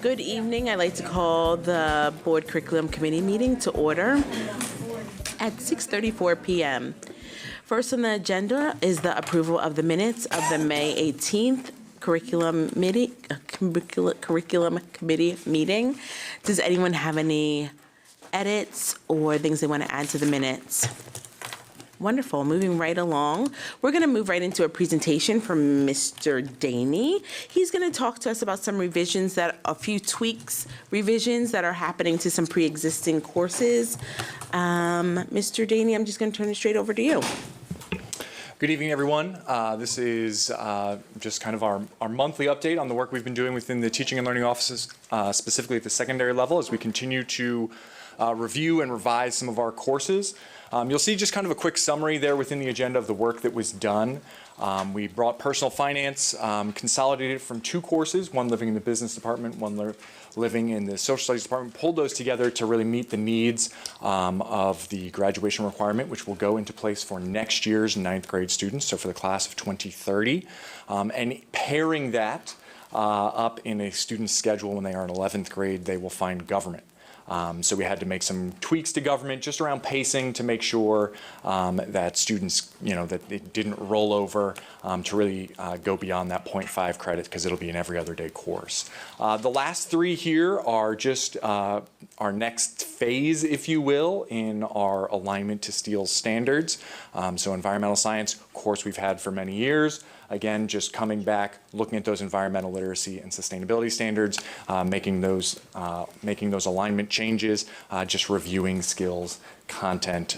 Good evening. I'd like to call the Board Curriculum Committee meeting to order at 6:34 p.m. First on the agenda is the approval of the minutes of the May 18th Curriculum Committee meeting. Does anyone have any edits or things they want to add to the minutes? Wonderful. Moving right along, we're going to move right into a presentation from Mr. Daney. He's going to talk to us about some revisions a few tweaks, revisions that are happening to some pre-existing courses. Mr. Daney, I'm just going to turn it straight over to you. Good evening, everyone. This is just kind of our monthly update on the work we've been doing within the teaching and learning offices, specifically at the secondary level, as we continue to review and revise some of our courses. You'll see just kind of a quick summary there within the agenda of the work that was done. We brought personal finance, consolidated from two courses, one living in the business department, one living in the social studies department, pulled those together to really meet the needs of the graduation requirement, which will go into place for next year's 9th grade students, so for the class of 2030, and pairing that up in a student's schedule when they are in 11th grade, they will find government. So we had to make some tweaks to government just around pacing to make sure that students, that they didn't roll over to really go beyond that 0.5 credit because it'll be an every other day course. The last three here are just our next phase, if you will, in our alignment to Steele's standards. So environmental science, course we've had for many years. Again, just coming back, looking at those environmental literacy and sustainability standards, making those alignment changes, just reviewing skills, content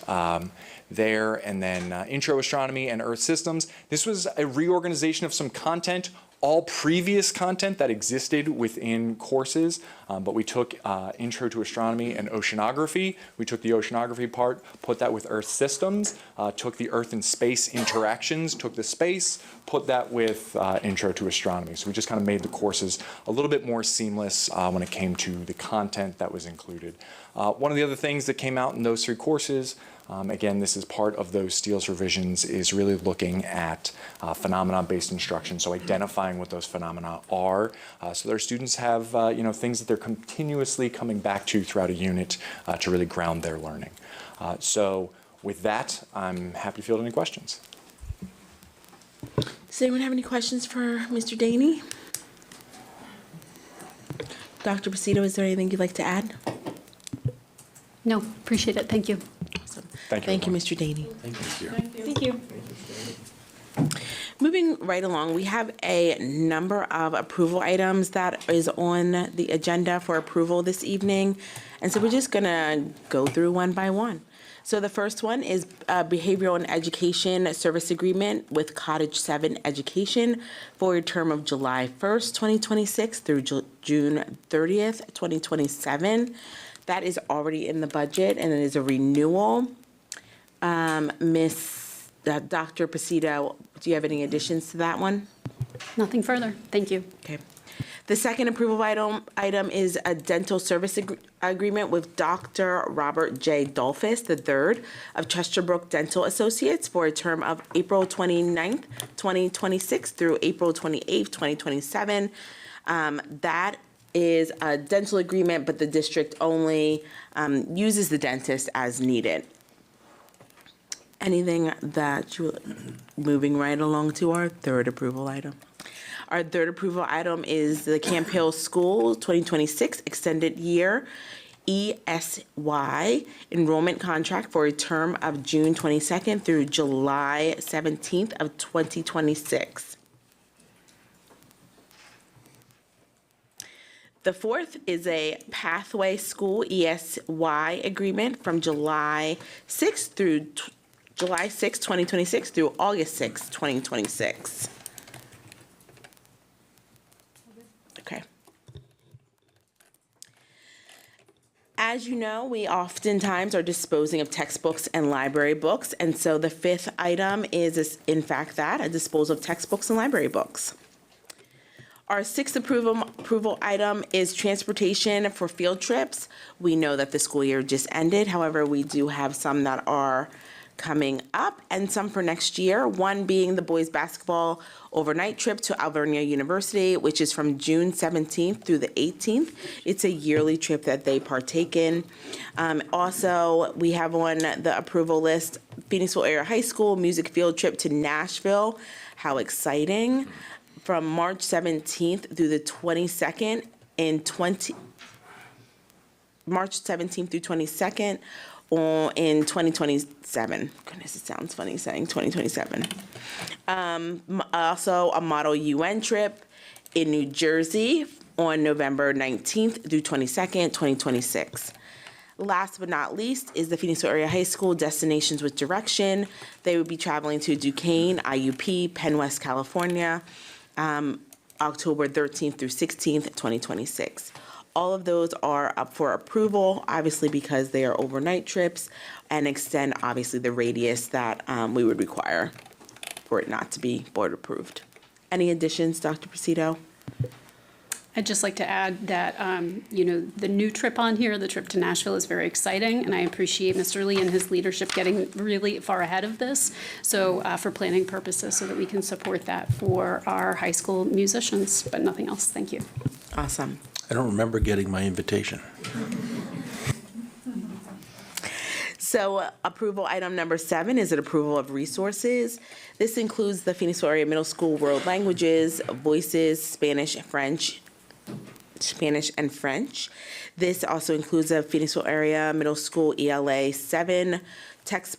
there, and then intro astronomy and earth systems. This was a reorganization of some content, all previous content that existed within courses, but we took intro to astronomy and oceanography. We took the oceanography part, put that with earth systems, took the earth and space interactions, took the space, put that with intro to astronomy. So we just kind of made the courses a little bit more seamless when it came to the content that was included. One of the other things that came out in those three courses, again, this is part of those Steele's revisions, is really looking at phenomenon-based instruction, so identifying what those phenomena are, so their students have things that they're continuously coming back to throughout a unit to really ground their learning. So with that, I'm happy to field any questions. Does anyone have any questions for Mr. Daney? Dr. Pacito, is there anything you'd like to add? No, appreciate it. Thank you. Awesome. Thank you, Mr. Daney. Thank you. Moving right along, we have a number of approval items that is on the agenda for approval this evening. And so we're just going to go through one by one. So the first one is a behavioral and education service agreement with Cottage 7 Education for a term of July 1st, 2026 through June 30th, 2027. That is already in the budget, and it is a renewal. Dr. Pacito, do you have any additions to that one? Nothing further. Thank you. Okay. The second approval item is a dental service agreement with Dr. Robert J. Dolphus III of Chesterbrook Dental Associates for a term of April 29th, 2026 through April 28th, 2027. That is a dental agreement, but the district only uses the dentist as needed. Anything that moving right along to our third approval item. Our third approval item is the Camp Hill School 2026 Extended Year ESY enrollment contract for a term of June 22nd through July 17th of 2026. The fourth is a Pathway School ESY agreement from July 6th, 2026 through August 6th, 2026. Okay. As you know, we oftentimes are disposing of textbooks and library books, and so the fifth item is in fact that, a disposal of textbooks and library books. Our sixth approval item is transportation for field trips. We know that the school year just ended. However, we do have some that are coming up, and some for next year. One being the boys basketball overnight trip to Alvernia University, which is from June 17th through the 18th. It's a yearly trip that they partake in. Also, we have on the approval list Phoenixville Area High School music field trip to Nashville. How exciting! From March 17th through the 22nd March 17th through 22nd in 2027. Goodness, it sounds funny saying 2027. Also, a Model UN trip in New Jersey on November 19th through 22nd, 2026. Last but not least is the Phoenixville Area High School Destinations with Direction. They would be traveling to Duquesne, IUP, Penn West, California, October 13th through 16th, 2026. All of those are up for approval, obviously because they are overnight trips and extend, obviously, the radius that we would require for it not to be board approved. Any additions, Dr. Presido? I'd just like to add that, the new trip on here, the trip to Nashville, is very exciting, and I appreciate Mr. Lee and his leadership getting really far ahead of this, so for planning purposes, so that we can support that for our high school musicians, but nothing else. Thank you. Awesome. I don't remember getting my invitation. So approval item number 7 is an approval of resources. This includes the Phoenixville Area Middle School World Languages, Voices, Spanish, and French. This also includes a Phoenixville Area Middle School ELA 7 text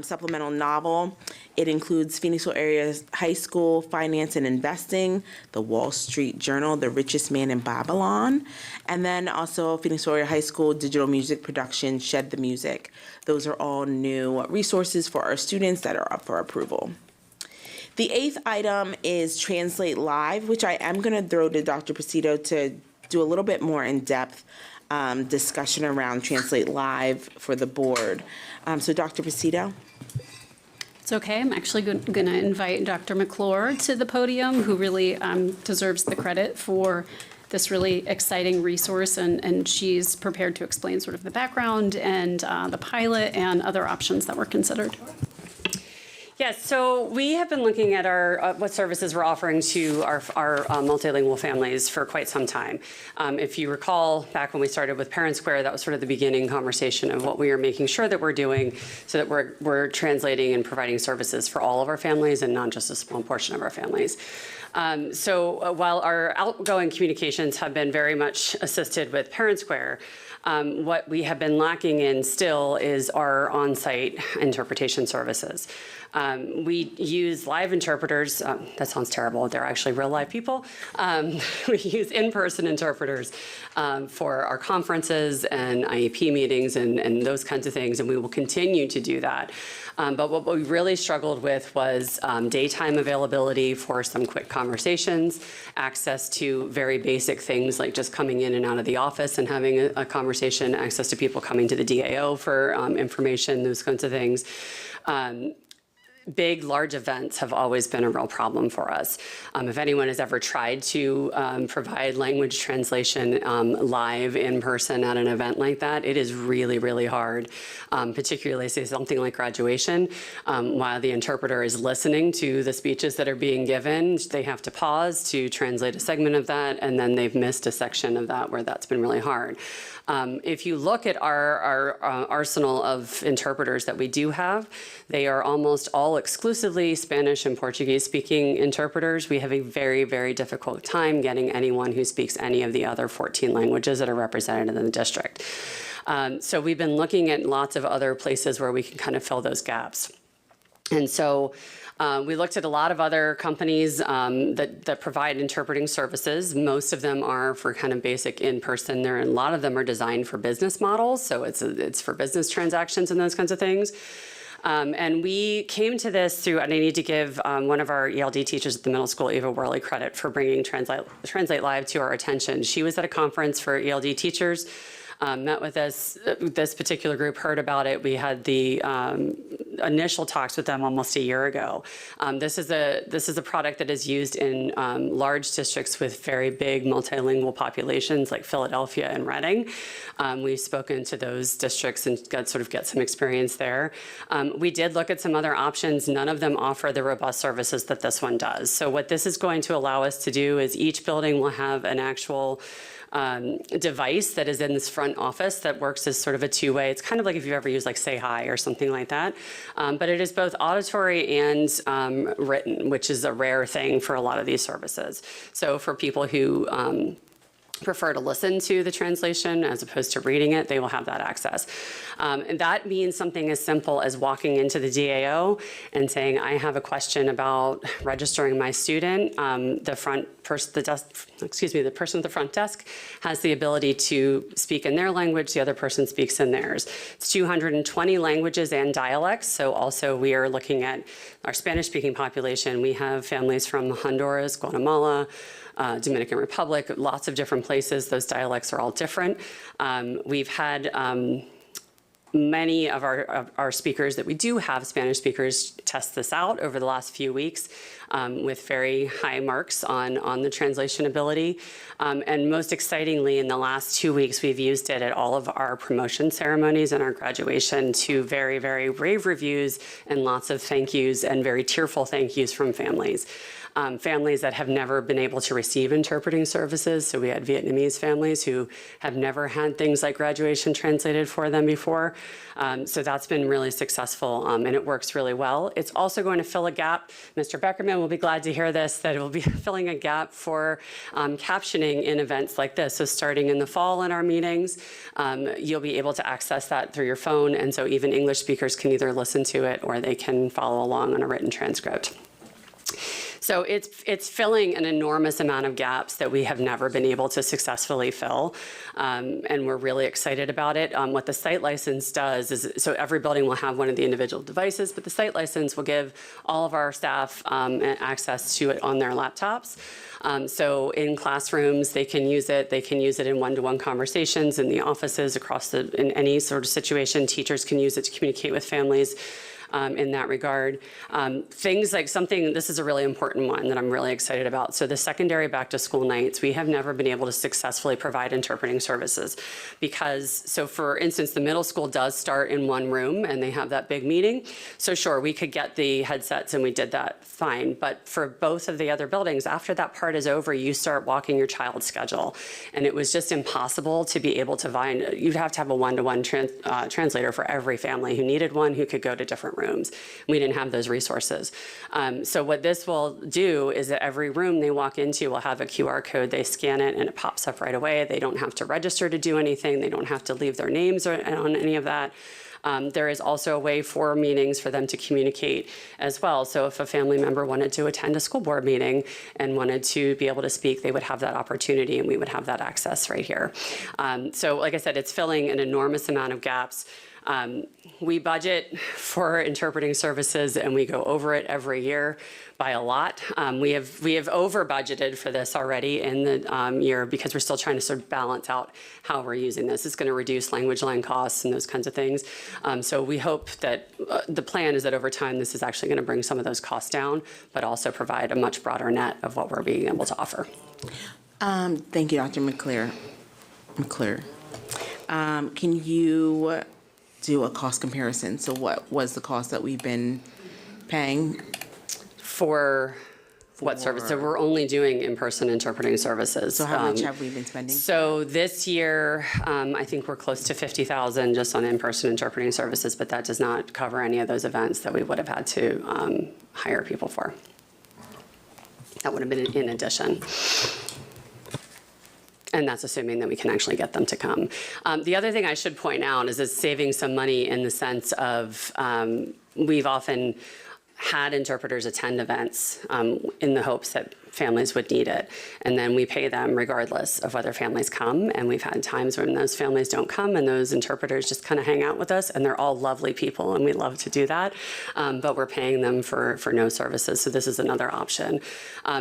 supplemental novel. It includes Phoenixville Area High School Finance and Investing, The Wall Street Journal, The Richest Man in Babylon, and then also Phoenixville Area High School Digital Music Production, Shed the Music. Those are all new resources for our students that are up for approval. The 8th item is Translate Live, which I am going to throw to Dr. Presido to do a little bit more in-depth discussion around Translate Live for the board. So Dr. Presido? It's okay. I'm actually going to invite Dr. McClure to the podium, who really deserves the credit for this really exciting resource, and she's prepared to explain sort of the background and the pilot and other options that were considered. Yes, so we have been looking at our what services we're offering to our multilingual families for quite some time. If you recall, back when we started with Parent Square, that was sort of the beginning conversation of what we are making sure that we're doing so that we're translating and providing services for all of our families and not just a small portion of our families. So while our outgoing communications have been very much assisted with Parent Square, what we have been lacking in still is our on-site interpretation services. We use live interpreters. That sounds terrible. They're actually real live people. We use in-person interpreters for our conferences and IEP meetings and those kinds of things, and we will continue to do that. But what we really struggled with was daytime availability for some quick conversations, access to very basic things like just coming in and out of the office and having a conversation, access to people coming to the DAO for information, those kinds of things. Big, large events have always been a real problem for us. If anyone has ever tried to provide language translation live in person at an event like that, it is really, really hard, particularly say something like graduation. While the interpreter is listening to the speeches that are being given, they have to pause to translate a segment of that, and then they've missed a section of that where that's been really hard. If you look at our arsenal of interpreters that we do have, they are almost all exclusively Spanish and Portuguese speaking interpreters. We have a very, very difficult time getting anyone who speaks any of the other 14 languages that are represented in the district. So we've been looking at lots of other places where we can kind of fill those gaps. And so we looked at a lot of other companies that provide interpreting services. Most of them are for kind of basic in-person. A lot of them are designed for business models, so it's for business transactions and those kinds of things. And we came to this through, and I need to give one of our ELD teachers at the middle school, Eva Worley, credit for bringing Translate Live to our attention. She was at a conference for ELD teachers, met with us, this particular group, heard about it. We had the initial talks with them almost a year ago. This is a product that is used in large districts with very big multilingual populations like Philadelphia and Reading. We've spoken to those districts and get some experience there. We did look at some other options. None of them offer the robust services that this one does. So what this is going to allow us to do is each building will have an actual device that is in this front office that works as sort of a two-way. It's kind of like if you've ever used like Say Hi or something like that. But it is both auditory and written, which is a rare thing for a lot of these services. So for people who prefer to listen to the translation as opposed to reading it, they will have that access. And that means something as simple as walking into the DAO and saying, I have a question about registering my student. The person at the front desk has the ability to speak in their language, the other person speaks in theirs. It's 220 languages and dialects, so also we are looking at our Spanish-speaking population. We have families from Honduras, Guatemala, Dominican Republic, lots of different places. Those dialects are all different. We've had many of our speakers that we do have Spanish speakers test this out over the last few weeks with very high marks on the translation ability. And most excitingly, in the last 2 weeks, we've used it at all of our promotion ceremonies and our graduation to very, very rave reviews and lots of thank yous and very tearful thank yous from families. Families that have never been able to receive interpreting services. So we had Vietnamese families who have never had things like graduation translated for them before. So that's been really successful and it works really well. It's also going to fill a gap. Mr. Beckerman will be glad to hear this, that it will be filling a gap for captioning in events like this. So starting in the fall in our meetings, you'll be able to access that through your phone. And so even English speakers can either listen to it or they can follow along on a written transcript. So it's filling an enormous amount of gaps that we have never been able to successfully fill, and we're really excited about it. What the site license does is, so every building will have one of the individual devices, but the site license will give all of our staff access to it on their laptops. So in classrooms, they can use it. They can use it in one-to-one conversations in the offices in any sort of situation. Teachers can use it to communicate with families. In that regard. Things like this is a really important one that I'm really excited about. So the secondary back to school nights, we have never been able to successfully provide interpreting services so for instance, the middle school does start in one room and they have that big meeting. So sure, we could get the headsets and we did that fine. But for both of the other buildings, after that part is over, you start walking your child's schedule. And it was just impossible to be able to find, you'd have to have a one-to-one translator for every family who needed one who could go to different rooms. We didn't have those resources. So what this will do is that every room they walk into will have a QR code. They scan it and it pops up right away. They don't have to register to do anything. They don't have to leave their names on any of that. There is also a way for meetings for them to communicate as well. So if a family member wanted to attend a school board meeting and wanted to be able to speak, they would have that opportunity and we would have that access right here. So like I said, it's filling an enormous amount of gaps. We budget for interpreting services and we go over it every year by a lot. We have over budgeted for this already in the year because we're still trying to sort of balance out how we're using this. It's going to reduce language line costs and those kinds of things. So we hope that the plan is that over time this is actually going to bring some of those costs down, but also provide a much broader net of what we're being able to offer. Thank you, Dr. McClure. Can you do a cost comparison? So what was the cost that we've been paying? For what service? So we're only doing in-person interpreting services. So how much have we been spending? So this year, I think we're close to $50,000 just on in-person interpreting services, but that does not cover any of those events that we would have had to hire people for. That would have been in addition. And that's assuming that we can actually get them to come. The other thing I should point out is it's saving some money in the sense of we've often had interpreters attend events in the hopes that families would need it. And then we pay them regardless of whether families come. And we've had times when those families don't come and those interpreters just kind of hang out with us and they're all lovely people and we love to do that. But we're paying them for no services. So this is another option.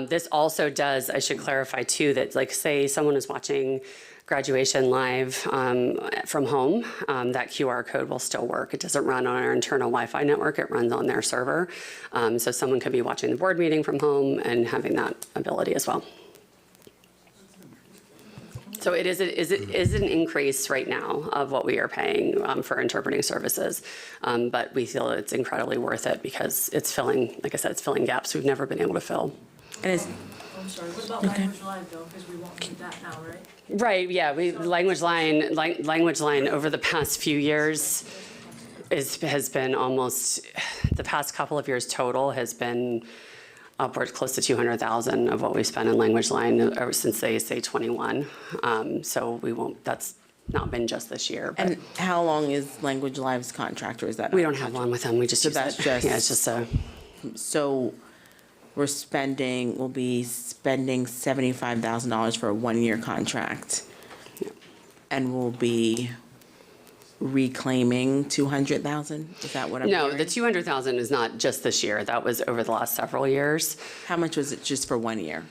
This also does, I should clarify too, that like say someone is watching graduation live from home, that QR code will still work. It doesn't run on our internal Wi-Fi network, it runs on their server. So someone could be watching the board meeting from home and having that ability as well. So it is an increase right now of what we are paying for interpreting services. But we feel it's incredibly worth it because it's filling, like I said, it's filling gaps we've never been able to fill. And it's, I'm sorry, what about Language Live though, because we won't need that now, right? Right, yeah, Language Line over the past few years has been almost, the past couple of years total has been upwards close to 200,000 of what we spent in Language Line ever since they say 21. So we won't, that's not been just this year. But and how long is Language Live's contract, or is that? we not don't have one with them, we just use that's it. just- Yeah, it's just a, So we'll be spending $75,000 for a 1-year contract. And we'll be reclaiming 200,000? Is that what I'm no, hearing? the 200,000 is not just this year, that was over the last several years. How much was it just for 1 year?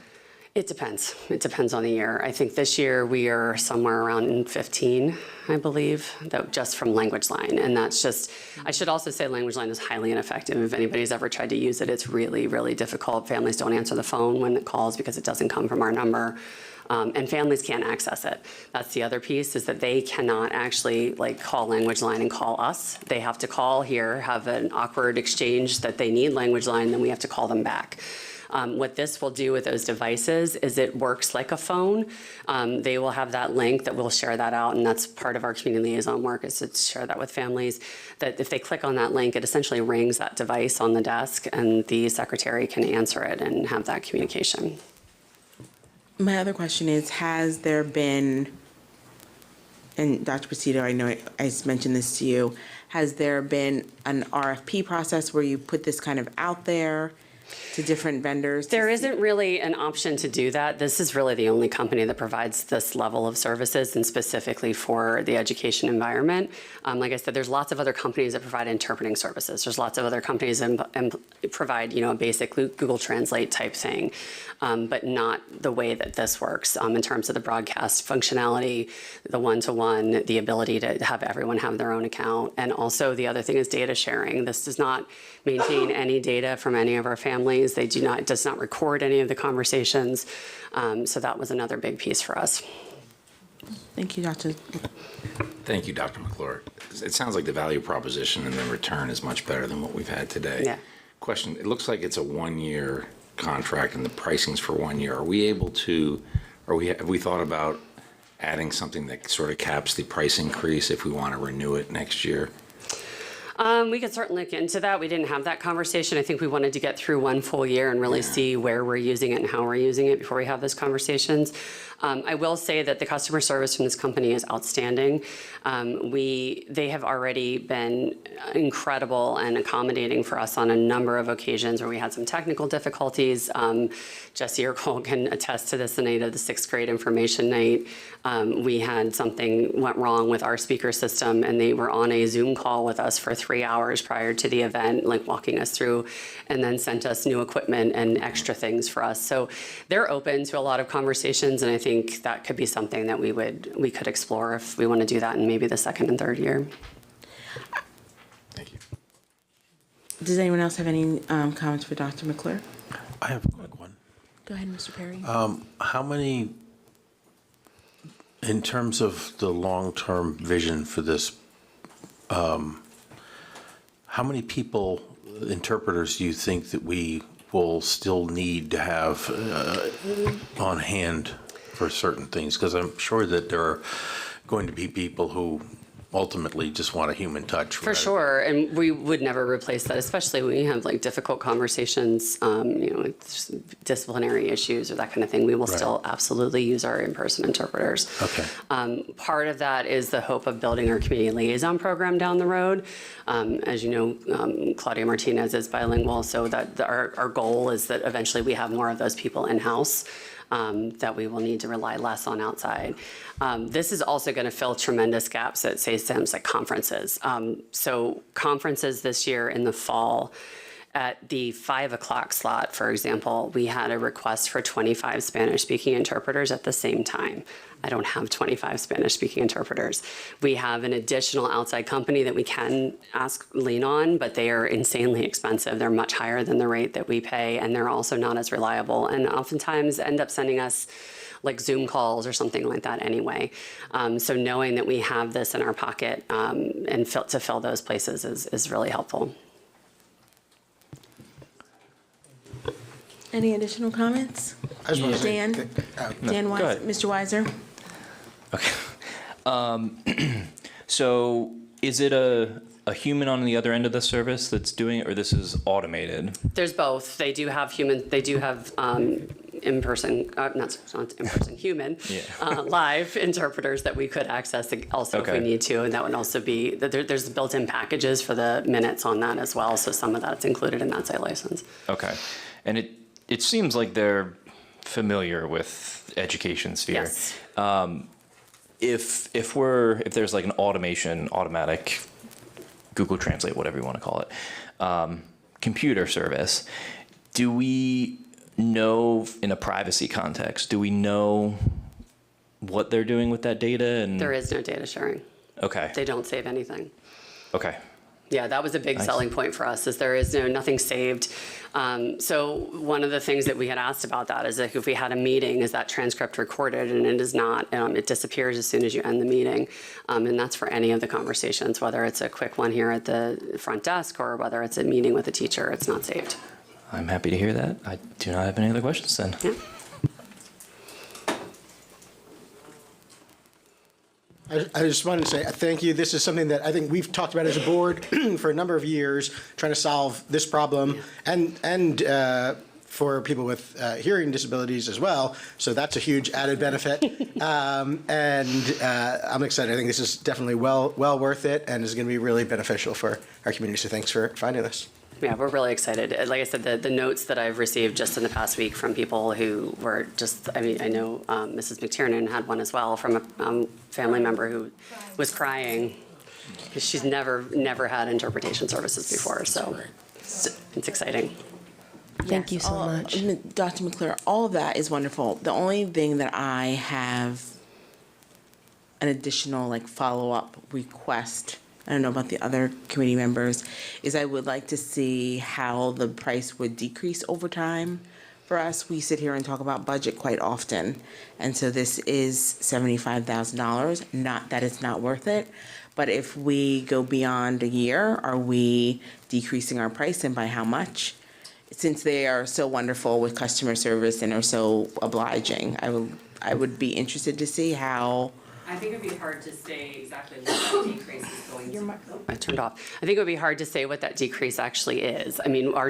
It depends. It depends on the year. I think this year we are somewhere around 15, I believe, that just from Language Line. And that's just, I should also say Language Line is highly ineffective. If anybody's ever tried to use it, it's really, really difficult. Families don't answer the phone when it calls because it doesn't come from our number. And families can't access it. That's the other piece, is that they cannot actually call Language Line and call us. They have to call here, have an awkward exchange that they need Language Line, then we have to call them back. What this will do with those devices is it works like a phone. They will have that link that we'll share that out, and that's part of our community liaison work, is to share that with families, that if they click on that link, it essentially rings that device on the desk and the secretary can answer it and have that communication. My other question is, has there been, and Dr. Pacito, I know I mentioned this to you, has there been an RFP process where you put this kind of out there to different vendors? There isn't really an option to do that. This is really the only company that provides this level of services, and specifically for the education environment. Like I said, there's lots of other companies that provide interpreting services. There's lots of other companies that provide, a basic Google Translate type thing, but not the way that this works in terms of the broadcast functionality, the one-to-one, the ability to have everyone have their own account. And also the other thing is data sharing. This does not maintain any data from any of our families. It does not record any of the conversations. So that was another big piece for us. Thank you, Dr. Thank you, Dr. McClure. It sounds like the value proposition and the return is much better than what we've had today. Yeah. Question, it looks like it's a 1-year contract and the pricing's for 1 year. Are we able to, have we thought about adding something that sort of caps the price increase if we want to renew it next year? We could certainly look into that. We didn't have that conversation. I think we wanted to get through 1 full year and really see where we're using it and how we're using it before we have those conversations. I will say that the customer service from this company is outstanding. They have already been incredible and accommodating for us on a number of occasions where we had some technical difficulties. Jesse or Cole can attest to this the night of the 6th grade information night. We had something went wrong with our speaker system, and they were on a Zoom call with us for 3 hours prior to the event, walking us through, and then sent us new equipment and extra things for us. So they're open to a lot of conversations, and I think that could be something that we could explore if we want to do that in maybe the 2nd and 3rd year. Thank you. Does anyone else have any comments for Dr. McClure? I have a quick one. Go ahead, Mr. Perry. How many, in terms of the long-term vision for this, how many people, interpreters, do you think that we will still need to have on hand for certain things? Because I'm sure that there are going to be people who ultimately just want a human touch. For sure, and we would never replace that, especially when you have difficult conversations, disciplinary issues or that kind of thing. We will still absolutely use our in-person interpreters. Okay. Part of that is the hope of building our community liaison program down the road. As you know, Claudia Martinez is bilingual, so that our goal is that eventually we have more of those people in-house. That we will need to rely less on outside. This is also going to fill tremendous gaps at, say, things like conferences. So conferences this year in the fall, At the 5 o'clock slot, for example, we had a request for 25 Spanish-speaking interpreters at the same time. I don't have 25 Spanish-speaking interpreters. We have an additional outside company that we can lean on, but they are insanely expensive. They're much higher than the rate that we pay, and they're also not as reliable, and oftentimes end up sending us like Zoom calls or something like that anyway. So knowing that we have this in our pocket and to fill those places is really helpful. Any additional comments? I just want to say, Dan? Dan go Weiser, ahead. Mr. Weiser? So is it a human on the other end of the service that's doing it, or this is automated? There's both. They do have in-person, not in-person, human, live interpreters that we could access also if we Okay. need to, and that would also be, there's built-in packages for the minutes on that as well, so some of that's included in that site license. Okay. And it seems like they're familiar with education sphere. Yes. If there's like an automatic Google Translate, whatever you want to call it, computer service, do we know in a privacy context, do we know what they're doing with that data? And There is no data sharing. Okay. They don't save anything. Okay. Yeah, that was a big selling point for us, is there is nothing saved. So one of the things that we had asked about that is if we had a meeting, is that transcript recorded? And it is not. It disappears as soon as you end the meeting. And that's for any of the conversations, whether it's a quick one here at the front desk or whether it's a meeting with a teacher, it's not saved. I'm happy to hear that. I do not have any other questions then. Yeah. I just wanted to say thank you. This is something that I think we've talked about as a board for a number of years, trying to solve this problem and for people with hearing disabilities as well. So that's a huge added benefit. And I'm excited. I think this is definitely well worth it and is going to be really beneficial for our community. So thanks for finding this. Yeah, we're really excited. Like I said, the notes that I've received just in the past week from people who were just, I know Mrs. McTiernan had one as well from a family member who was crying because she's never had interpretation services before. So it's exciting. Thank you so much. Dr. McClure, all of that is wonderful. The only thing that I have an additional follow-up request, I don't know about the other committee members, is I would like to see how the price would decrease over time. For us, we sit here and talk about budget quite often, and so this is $75,000. Not that it's not worth it, but if we go beyond a year, are we decreasing our price, and by how much? Since they are so wonderful with customer service and are so obliging, I would be interested to see how. I think it would be hard to say exactly what that decrease is going to. I turned off. I think it would be hard to say what that decrease actually is. I mean, our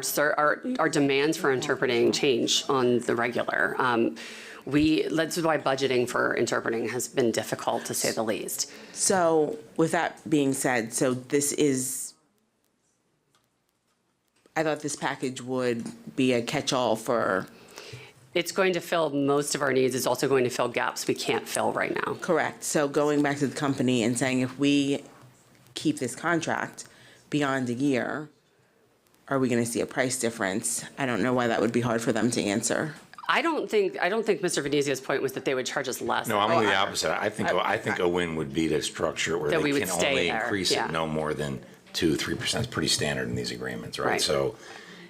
demands for interpreting change on the regular. That's why budgeting for interpreting has been difficult, to say the least. So with that being said, I thought this package would be a catch-all for. It's going to fill most of our needs. It's also going to fill gaps we can't fill right now. Correct. So going back to the company and saying if we keep this contract beyond a year, are we going to see a price difference? I don't know why that would be hard for them to answer. I don't think Mr. Venezia's point was that they would charge us less. No, I'm on the opposite. I think a win would be to structure where That we they would can stay only there, increase yeah. it no more than 2-3%. It's pretty standard in these agreements, right? Right. So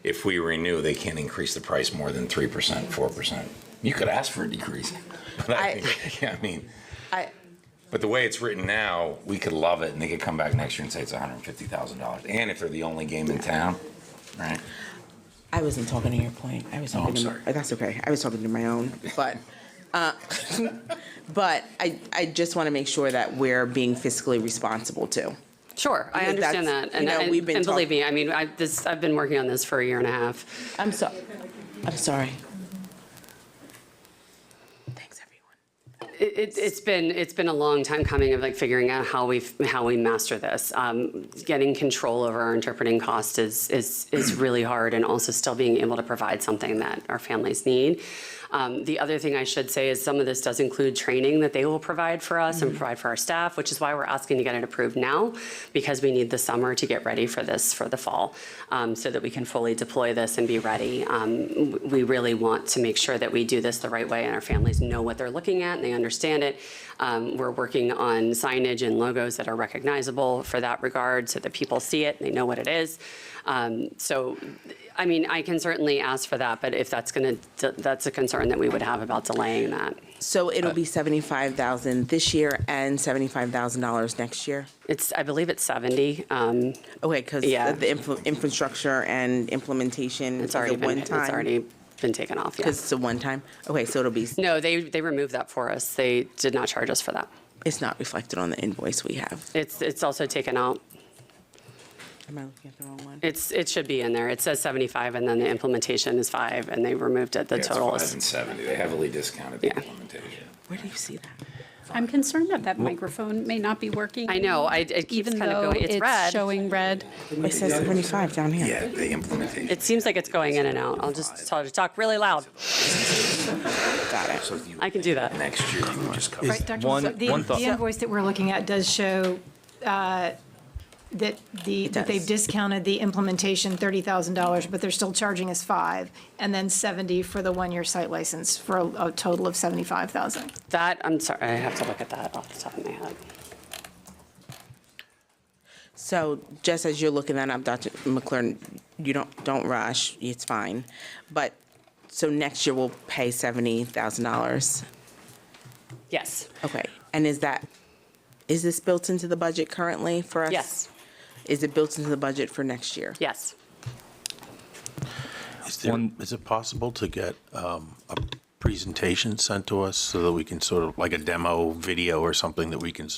if we renew, they can't increase the price more than 3%, 4%. You could ask for a decrease. But but the way it's written now, we could love it and they could come back next year and say it's $150,000. And if they're the only game in town, right? I wasn't talking to your point. I was talking I'm to. sorry. That's okay. I was talking to my own, but. But I just want to make sure that we're being fiscally responsible too. Sure, I Because understand that. that's- And we've been and believe me, I mean, I've been working on this for a year and a half. I'm sorry. Thanks, everyone. It's been a long time coming of figuring out how we master this. Getting control over our interpreting cost is really hard, and also still being able to provide something that our families need. The other thing I should say is some of this does include training that they will provide for us and provide for our staff, which is why we're asking to get it approved now, because we need the summer to get ready for this for the fall, so that we can fully deploy this and be ready. We really want to make sure that we do this the right way and our families know what they're looking at and they understand it. We're working on signage and logos that are recognizable for that regard so that people see it and they know what it is. So, I mean, I can certainly ask for that, but if that's that's a concern that we would have about delaying that. So it'll be $75,000 this year and $75,000 next year? I believe it's 70. Okay, because Yeah. the infrastructure and implementation is a one-time? It's already been taken off, yeah. Because it's a one-time? Okay, so it'll be, No, they removed that for us. They did not charge us for that. it's not reflected on the invoice we have. It's also taken out. Am I looking at the wrong one? It should be in there. It says 75 and then the implementation is 5 and they removed it. The total It's 5 is. and 70. They heavily discounted the Yeah. implementation. Where do you see that? I'm concerned that that microphone may not be working. I know, it keeps Even kind of though going, it's it's red. showing red. It says 75 down here. Yeah, the implementation. It seems like it's going in and out. I'll just tell you to talk really loud. Got it. I can do that. Next year, you would just cover. Right, Dr. one- So the one thought. the invoice that we're looking at does show that they've discounted the implementation $30,000, but they're still charging us 5, and then 70 for the one-year site license for a total of 75,000. That, I'm sorry, I have to look at that off the top of my head. So just as you're looking that up, Dr. McClure, you don't rush, it's fine. But, so next year we'll pay $70,000? Yes, Okay, and is this built into the budget currently for us? yes, Is it built into the budget for next year? yes. Is it possible to get a presentation sent to us so that we can sort of, like a demo video or something that we can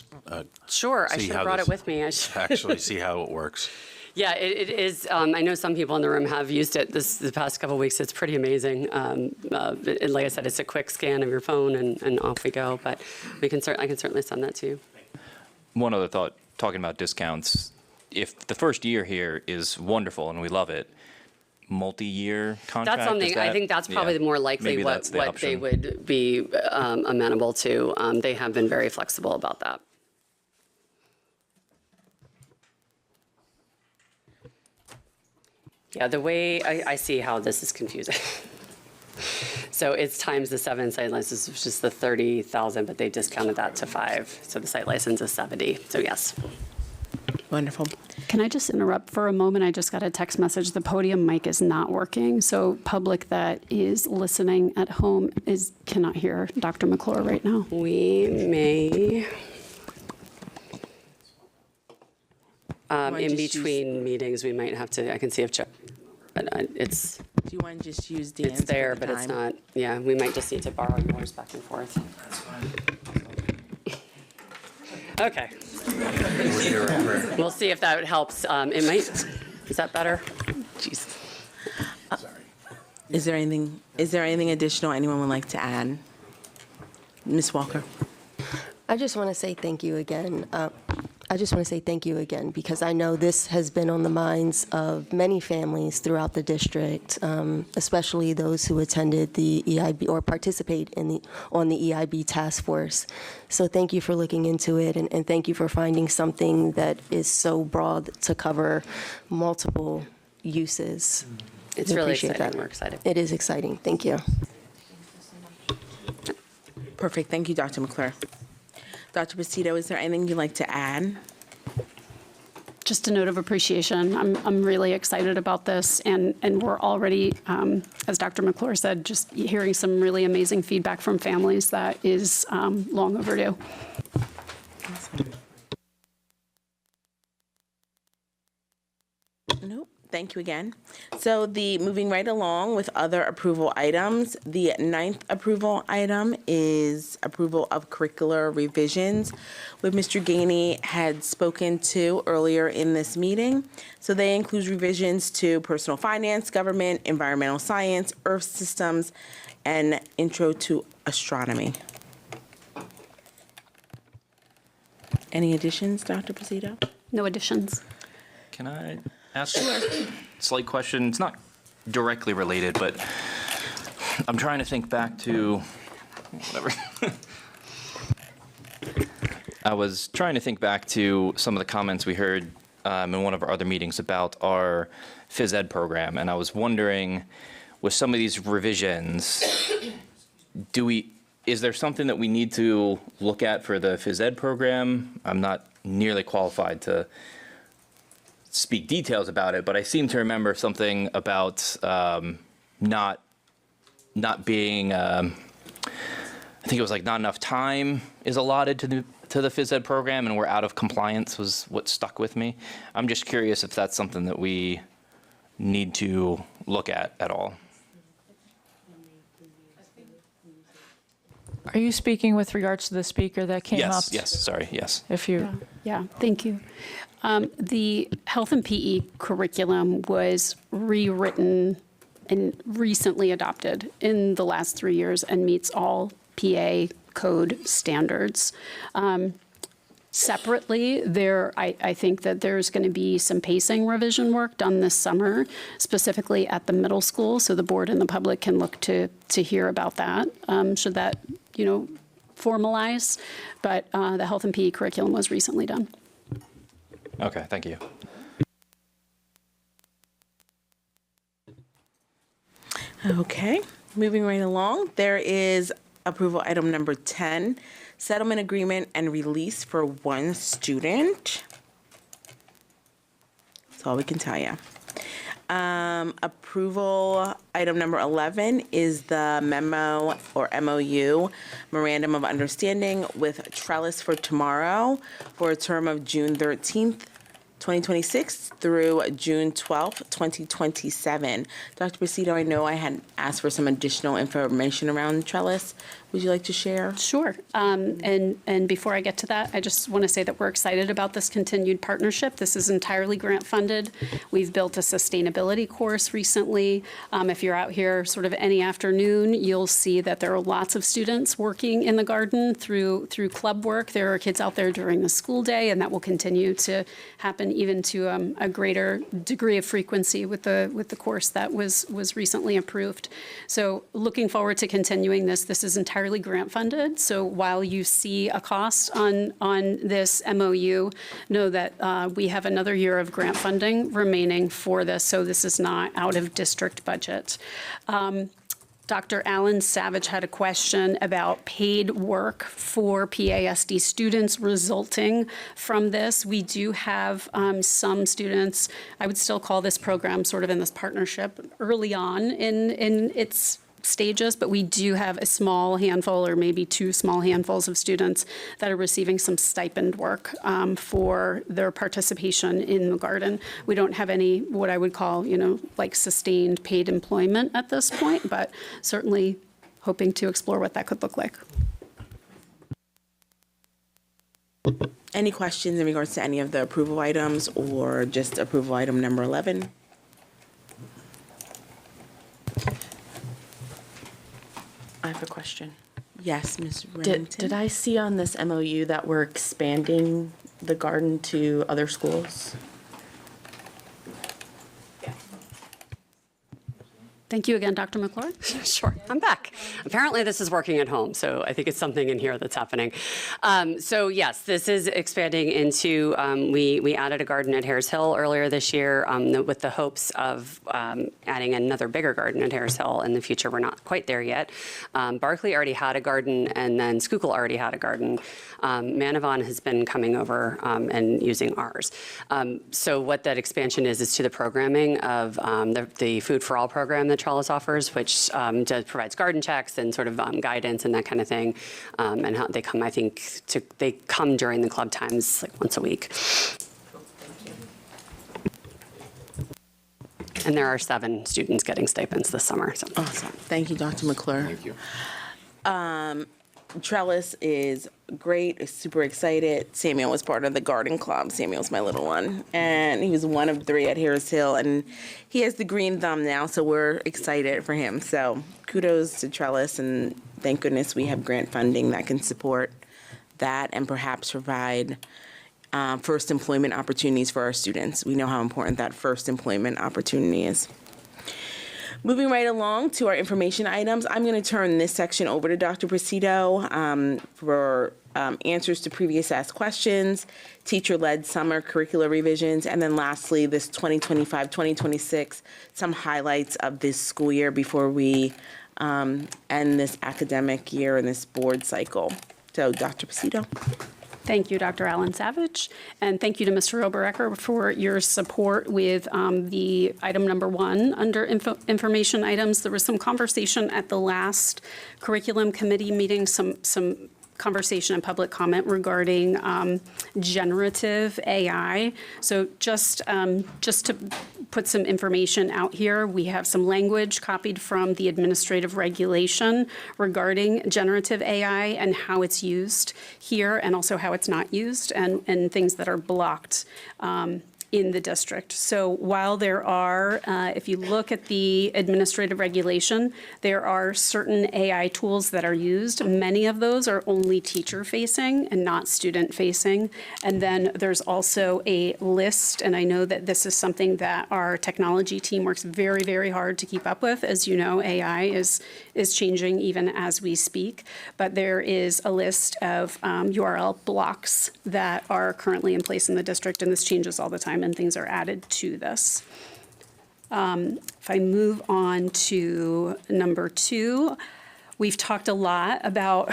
Sure, I see should have how brought this- it with me. I should. actually see how it works? Yeah, it is. I know some people in the room have used it the past couple of weeks. It's pretty amazing. Like I said, it's a quick scan of your phone and off we go. But I can certainly send that to you. One other thought, talking about discounts, if the first year here is wonderful and we love it, multi-year contract? That's something, I think that's probably yeah, the more likely maybe what that's the they option. would be amenable to. They have been very flexible about that. Yeah, the way I see how this is confusing. So it's times the 7 site licenses, which is the 30,000, but they discounted that to 5. So the site license is 70. So yes. Wonderful. Can I just interrupt for a moment? I just got a text message. The podium mic is not working. So public that is listening at home cannot hear Dr. McClure right now. We may, Wanna in just use- between meetings, we might have to, I can see if Chuck, but it's Do you want to just use Dan's? it's there, for the but it's time? not, yeah, we might just need to borrow yours back and forth. Okay. We'll see if that helps. It might, is that better? Jesus. Is there anything additional anyone would like to add? Ms. Walker? I just want to say thank you again. Because I know this has been on the minds of many families throughout the district, especially those who attended the EIB or participate on the EIB task force. So thank you for looking into it, and thank you for finding something that is so broad to cover multiple uses. It's I really appreciate exciting. that. We're excited. It is exciting. Thank you. Perfect. Thank you, Dr. McClure. Dr. Bacido, is there anything you'd like to add? Just a note of appreciation. I'm really excited about this, and we're already, as Dr. McClure said, just hearing some really amazing feedback from families that is long overdue. Nope. Thank you again. So moving right along with other approval items, the 9th approval item is approval of curricular revisions, which Mr. Gainey had spoken to earlier in this meeting. So they include revisions to personal finance, government, environmental science, earth systems, and intro to astronomy. Any additions, Dr. Bacido? No additions. Can I ask a slight question? It's not directly related, but I'm trying to think back to whatever. I was trying to think back to some of the comments we heard in one of our other meetings about our phys ed program, and I was wondering, with some of these revisions, is there something that we need to look at for the phys ed program? I'm not nearly qualified to speak details about it, but I seem to remember something about not being. I think it was like not enough time is allotted to the phys ed program, and we're out of compliance was what stuck with me. I'm just curious if that's something that we need to look at all. Are you speaking with regards to the speaker that came up? Yes, sorry, yes. If you, Yeah, thank you. The health and PE curriculum was rewritten and recently adopted in the last 3 years and meets all PA code standards. Separately, I think that there's going to be some pacing revision work done this summer, specifically at the middle school, so the board and the public can look to hear about that, should that, formalize. But the health and PE curriculum was recently done. Okay, thank you. Okay, moving right along, there is approval item number 10, settlement agreement and release for one student. That's all we can tell you. Approval item number 11 is the memo or MOU, Memorandum of Understanding with Trellis for Tomorrow for a term of June 13th, 2026 through June 12th, 2027. Dr. Bacido, I know I had asked for some additional information around Trellis. Would you like to share? Sure. And before I get to that, I just want to say that we're excited about this continued partnership. This is entirely grant funded. We've built a sustainability course recently. If you're out here sort of any afternoon, you'll see that there are lots of students working in the garden through club work. There are kids out there during the school day, and that will continue to happen even to a greater degree of frequency with the course that was recently approved. So looking forward to continuing this. This is entirely grant funded. So while you see a cost on this MOU, know that we have another year of grant funding remaining for this. So this is not out of district budget. Dr. Alan Savage had a question about paid work for PASD students resulting from this. We do have some students, I would still call this program sort of in this partnership early on in its stages, but we do have a small handful or maybe two small handfuls of students that are receiving some stipend work for their participation in the garden. We don't have any what I would call, like sustained paid employment at this point, but certainly hoping to explore what that could look like. Any questions in regards to any of the approval items or just approval item number 11? I have a question. Yes, Ms. Remington. Did I see on this MOU that we're expanding the garden to other schools? Thank you again, Dr. McClure. Sure, I'm back. Apparently this is working at home, so I think it's something in here that's happening. So yes, this is expanding into, we added a garden at Harris Hill earlier this year with the hopes of adding another bigger garden at Harris Hill in the future. We're not quite there yet. Barclay already had a garden, and then Schuylkill already had a garden. Manavon has been coming over and using ours. So what that expansion is to the programming of the Food for All program that Trellis offers, which provides garden checks and sort of guidance and that kind of thing. And how they come, I think, they come during the club times like once a week. And there are 7 students getting stipends this summer. So. Awesome. Thank you, Dr. McClure. Thank you. Trellis is great, super excited. Samuel was part of the garden club. Samuel's my little one. And he was one of 3 at Harris Hill. And he has the green thumb now, so we're excited for him. So kudos to Trellis, and thank goodness we have grant funding that can support that and perhaps provide first employment opportunities for our students. We know how important that first employment opportunity is. Moving right along to our information items, I'm going to turn this section over to Dr. Presido for answers to previous asked questions, teacher-led summer curricular revisions, and then lastly, this 2025-2026, some highlights of this school year before we end this academic year and this board cycle. So, Dr. Presido. Thank you, Dr. Allen Savage, and thank you to Mr. Oberecker for your support with the item number 1 under information items. There was some conversation at the last curriculum committee meeting, some conversation and public comment regarding generative AI. So just to put some information out here, we have some language copied from the administrative regulation regarding generative AI and how it's used here and also how it's not used and things that are blocked in the district. So while there are, if you look at the administrative regulation, there are certain AI tools that are used. Many of those are only teacher-facing and not student-facing. And then there's also a list, and I know that this is something that our technology team works very, very hard to keep up with. As you know, AI is changing even as we speak. But there is a list of URL blocks that are currently in place in the district, and this changes all the time, and things are added to this. If I move on to number 2, we've talked a lot about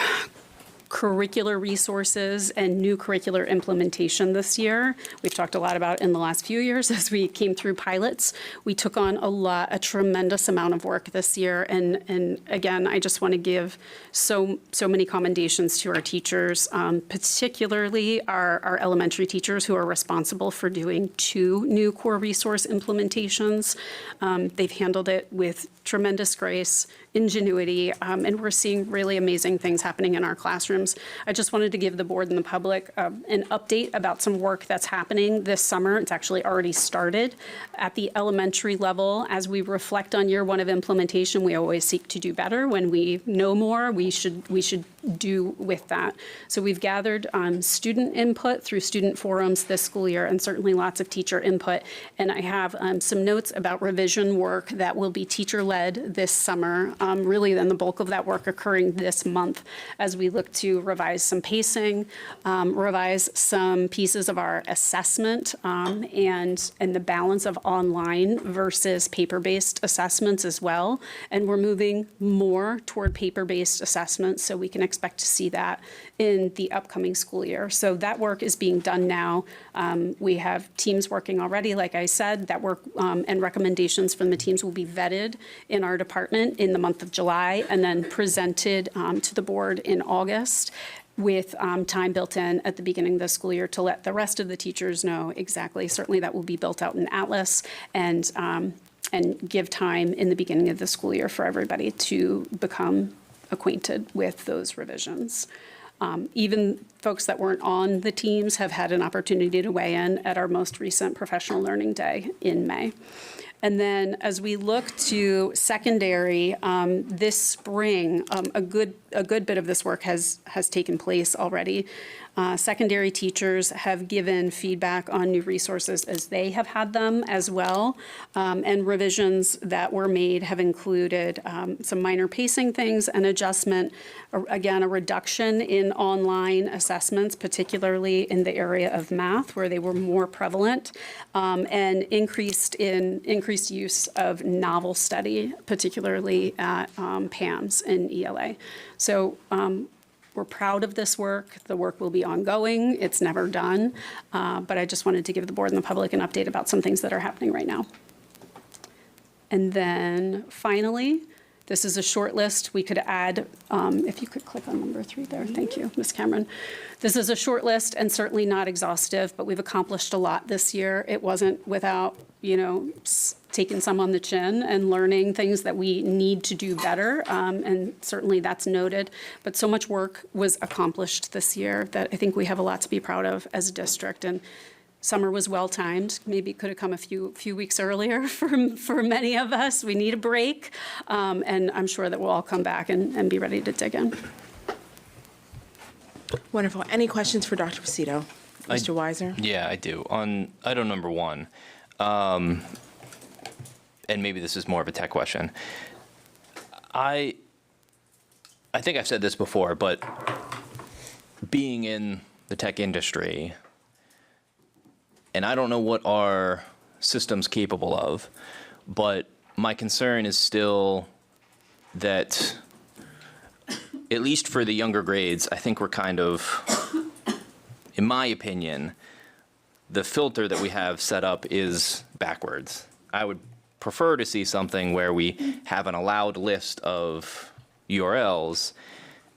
curricular resources and new curricular implementation this year. We've talked a lot about in the last few years as we came through pilots. We took on a tremendous amount of work this year. And again, I just want to give so many commendations to our teachers, particularly our elementary teachers who are responsible for doing 2 new core resource implementations. They've handled it with tremendous grace, ingenuity, and we're seeing really amazing things happening in our classrooms. I just wanted to give the board and the public an update about some work that's happening this summer. It's actually already started at the elementary level. As we reflect on year 1 of implementation, we always seek to do better. When we know more, we should do with that. So we've gathered student input through student forums this school year, and certainly lots of teacher input. And I have some notes about revision work that will be teacher-led this summer. Really, then the bulk of that work occurring this month as we look to revise some pacing, revise some pieces of our assessment, and the balance of online versus paper-based assessments as well. And we're moving more toward paper-based assessments, so we can expect to see that in the upcoming school year. So that work is being done now. We have teams working already, like I said. That work and recommendations from the teams will be vetted in our department in the month of July and then presented to the board in August with time built in at the beginning of the school year to let the rest of the teachers know exactly. Certainly that will be built out in Atlas and give time in the beginning of the school year for everybody to become acquainted with those revisions. Even folks that weren't on the teams have had an opportunity to weigh in at our most recent professional learning day in May. And then as we look to secondary, this spring, a good bit of this work has taken place already. Secondary teachers have given feedback on new resources as they have had them as well. And revisions that were made have included some minor pacing things, an adjustment, again, a reduction in online assessments, particularly in the area of math, where they were more prevalent, and increased use of novel study, particularly at PAMS and ELA. So we're proud of this work. The work will be ongoing. It's never done. But I just wanted to give the board and the public an update about some things that are happening right now. And then finally, this is a short list. We could add, if you could click on number 3 there. Thank you, Ms. Cameron. This is a short list and certainly not exhaustive, but we've accomplished a lot this year. It wasn't without, taking some on the chin and learning things that we need to do better, and certainly that's noted. But so much work was accomplished this year that I think we have a lot to be proud of as a district. And summer was well-timed. Maybe it could have come a few weeks earlier for many of us. We need a break, and I'm sure that we'll all come back and be ready to dig in. Wonderful. Any questions for Dr. Presido? Mr. Weiser? Yeah, I do. On item number 1, and maybe this is more of a tech question. I think I've said this before, but being in the tech industry, and I don't know what our system's capable of, but my concern is still that, at least for the younger grades, I think we're kind of, in my opinion, the filter that we have set up is backwards. I would prefer to see something where we have an allowed list of URLs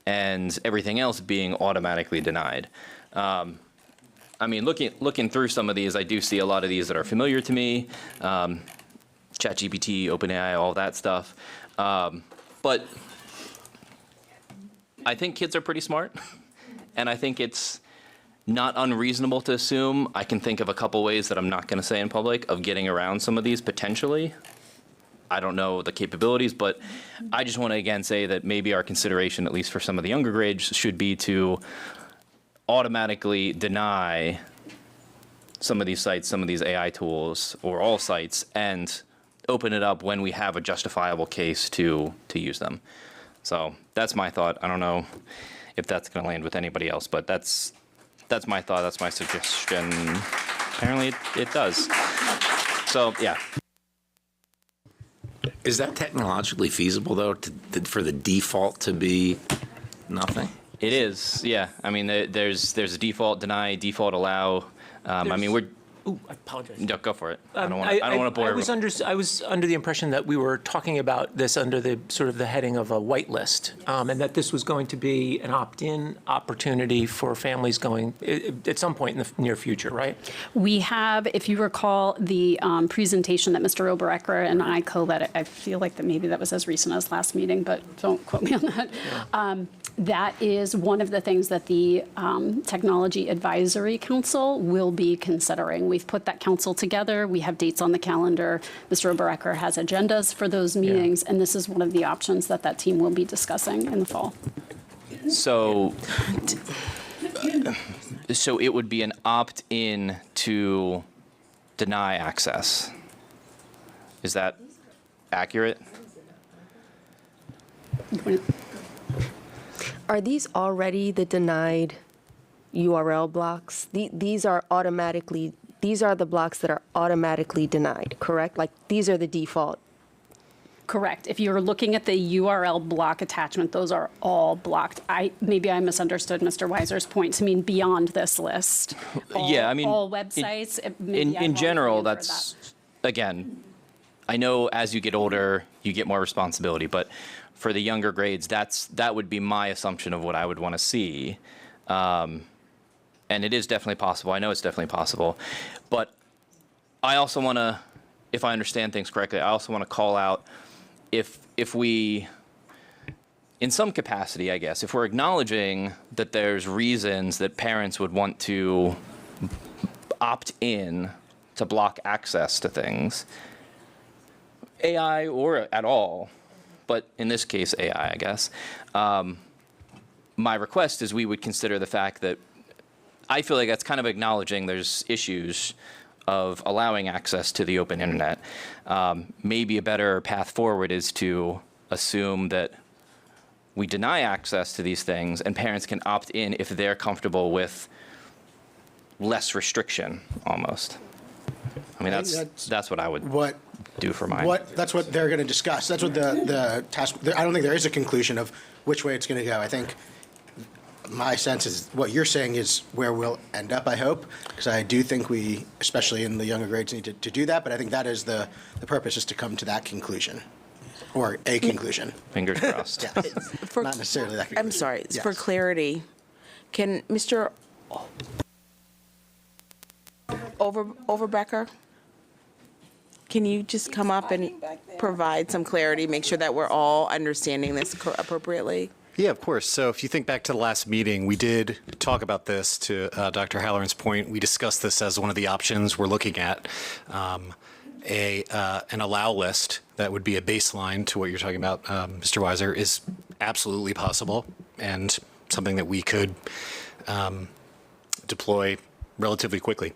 and everything else being automatically denied. I mean, looking through some of these, I do see a lot of these that are familiar to me. ChatGPT, OpenAI, all that stuff. But I think kids are pretty smart, and I think it's not unreasonable to assume, I can think of a couple ways that I'm not going to say in public, of getting around some of these potentially. I don't know the capabilities, but I just want to again say that maybe our consideration, at least for some of the younger grades, should be to automatically deny some of these sites, some of these AI tools, or all sites, and open it up when we have a justifiable case to use them. So that's my thought. I don't know if that's going to land with anybody else, but that's my thought. That's my suggestion. Apparently it does. So yeah. Is that technologically feasible, though, for the default to be nothing? It is, yeah. I mean, there's a default deny, default allow. I mean, we're. Ooh, I apologize. No, go for it. I don't want to bore everyone. I was under the impression that we were talking about this under the sort of the heading of a whitelist, and that this was going to be an opt-in opportunity for families going at some point in the near future, right? We have, if you recall, the presentation that Mr. Oberecker and I co-led. I feel like that maybe that was as recent as last meeting, but don't quote me on that. Yeah. That is one of the things that the Technology Advisory Council will be considering. We've put that council together. We have dates on the calendar. Mr. Oberecker has agendas for those meetings, and this is one of the options that team will be discussing in the fall. So it would be an opt-in to deny access. Is that accurate? Are these already the denied URL blocks? These are the blocks that are automatically denied, correct? Like, these are the default. Correct. If you're looking at the URL block attachment, those are all blocked. Maybe I misunderstood Mr. Weiser's point to mean beyond this list. Yeah, I mean, all websites. In general, that's, again, I know as you get older, you get more responsibility, but for the younger grades, that would be my assumption of what I would want to see. And it is definitely possible. I know it's definitely possible. But I also want to, if I understand things correctly, I also want to call out if we, in some capacity, I guess, if we're acknowledging that there's reasons that parents would want to opt in to block access to things, AI or at all, but in this case, AI, I guess, my request is we would consider the fact that I feel like that's kind of acknowledging there's issues of allowing access to the open internet. Maybe a better path forward is to assume that we deny access to these things and parents can opt in if they're comfortable with less restriction, almost. I mean, that's what I would do for mine. That's what they're going to discuss. That's what the task, I don't think there is a conclusion of which way it's going to go. I think my sense is what you're saying is where we'll end up, I hope, because I do think we, especially in the younger grades, need to do that. But I think that is the purpose, is to come to that conclusion, or a conclusion. Fingers crossed. Yes. Not necessarily that conclusion. I'm sorry, Yes. for clarity, can Mr. Overbecker, can you just come up and provide some clarity, make sure that we're all understanding this appropriately? Yeah, of course. So if you think back to the last meeting, we did talk about this. To Dr. Halloran's point, we discussed this as one of the options we're looking at. An allow list that would be a baseline to what you're talking about, Mr. Weiser, is absolutely possible and something that we could deploy relatively quickly.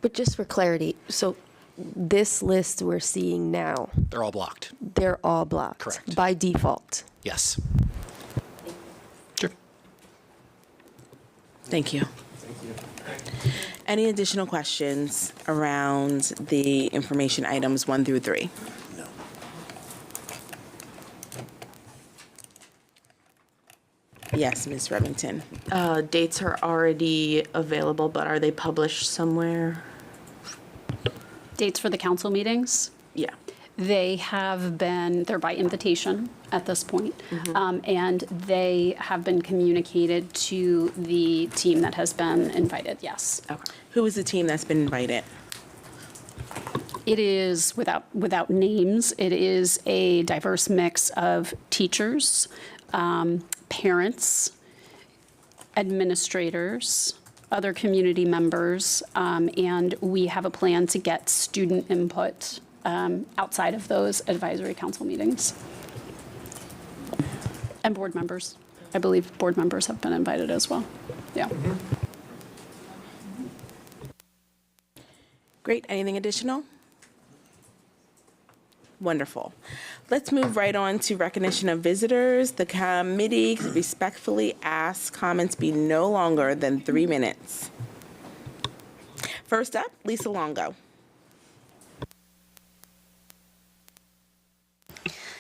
But just for clarity, so this list we're seeing now, They're all blocked. they're all blocked. Correct. By default. Yes. Sure. Thank you. Any additional questions around the information items 1 through 3? Yes, Ms. Remington. Dates are already available, but are they published somewhere? Dates for the council meetings? Yeah. They have been, they're by invitation at this point, and they have been communicated to the team that has been invited, yes. Okay. Who is the team that's been invited? It is, without names, it is a diverse mix of teachers, parents, administrators, other community members, and we have a plan to get student input outside of those advisory council meetings. And board members. I believe board members have been invited as well. Yeah. Great. Anything additional? Wonderful. Let's move right on to recognition of visitors. The committee respectfully asks comments be no longer than 3 minutes. First up, Lisa Longo.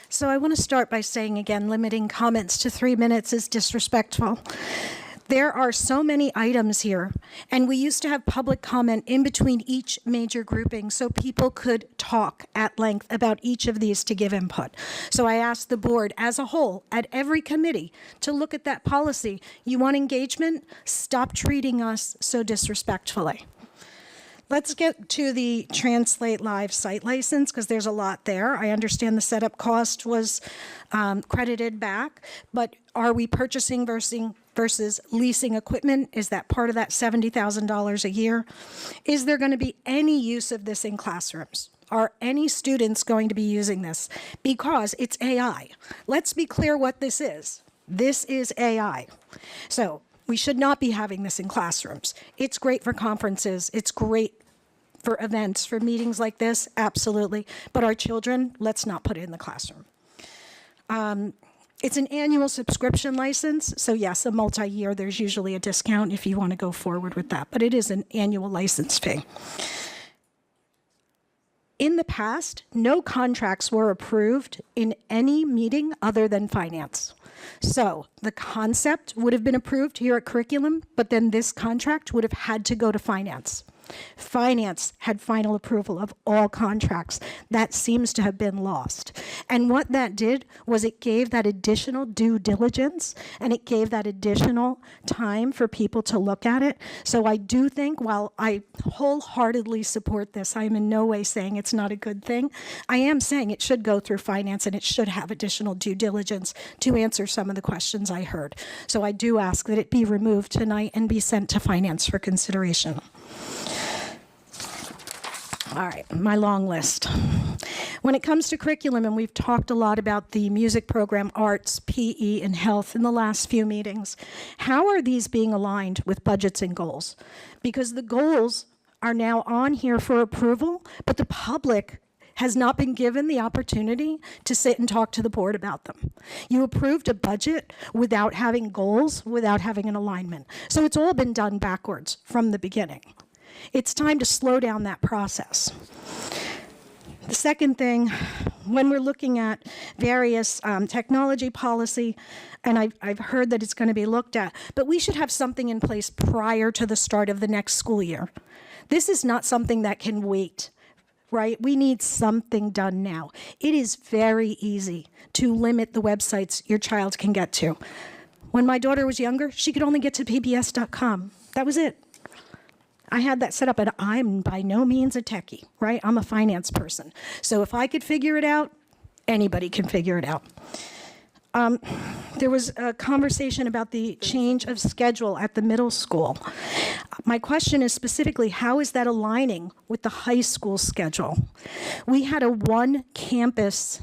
So I want to start by saying again, limiting comments to 3 minutes is disrespectful. There are so many items here, and we used to have public comment in between each major grouping so people could talk at length about each of these to give input. So I asked the board as a whole, at every committee, to look at that policy. You want engagement? Stop treating us so disrespectfully. Let's get to the Translate Live site license, because there's a lot there. I understand the setup cost was credited back, but are we purchasing versus leasing equipment? Is that part of that $70,000 a year? Is there going to be any use of this in classrooms? Are any students going to be using this? Because it's AI. Let's be clear what this is. This is AI. So we should not be having this in classrooms. It's great for conferences. It's great for events, for meetings like this, absolutely. But our children, let's not put it in the classroom. It's an annual subscription license. So yes, a multi-year, there's usually a discount if you want to go forward with that. But it is an annual license fee. In the past, no contracts were approved in any meeting other than finance. So the concept would have been approved here at curriculum, but then this contract would have had to go to finance. Finance had final approval of all contracts. That seems to have been lost. And what that did was it gave that additional due diligence and it gave that additional time for people to look at it. So I do think, while I wholeheartedly support this, I am in no way saying it's not a good thing. I am saying it should go through finance and it should have additional due diligence to answer some of the questions I heard. So I do ask that it be removed tonight and be sent to finance for consideration. All right, my long list. When it comes to curriculum, and we've talked a lot about the music program, arts, PE, and health in the last few meetings, how are these being aligned with budgets and goals? Because the goals are now on here for approval, but the public has not been given the opportunity to sit and talk to the board about them. You approved a budget without having goals, without having an alignment. So it's all been done backwards from the beginning. It's time to slow down that process. The second thing, when we're looking at various technology policy, and I've heard that it's going to be looked at, but we should have something in place prior to the start of the next school year. This is not something that can wait, right? We need something done now. It is very easy to limit the websites your child can get to. When my daughter was younger, she could only get to pbs.com. That was it. I had that set up, and I'm by no means a techie, right? I'm a finance person. So if I could figure it out, anybody can figure it out. There was a conversation about the change of schedule at the middle school. My question is specifically, how is that aligning with the high school schedule? We had a one campus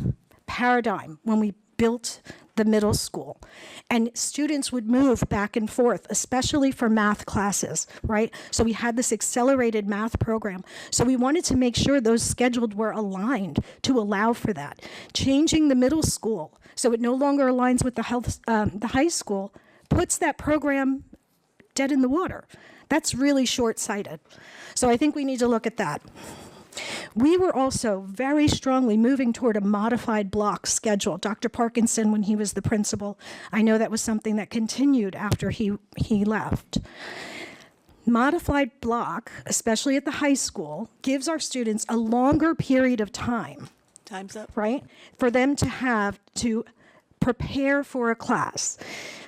paradigm when we built the middle school. And students would move back and forth, especially for math classes, right? So we had this accelerated math program. So we wanted to make sure those scheduled were aligned to allow for that. Changing the middle school so it no longer aligns with the high school puts that program dead in the water. That's really short-sighted. So I think we need to look at that. We were also very strongly moving toward a modified block schedule. Dr. Parkinson, when he was the principal, I know that was something that continued after he left. Modified block, especially at the high school, gives our students a longer period of time. Time's up. Right? For them to have to prepare for a class.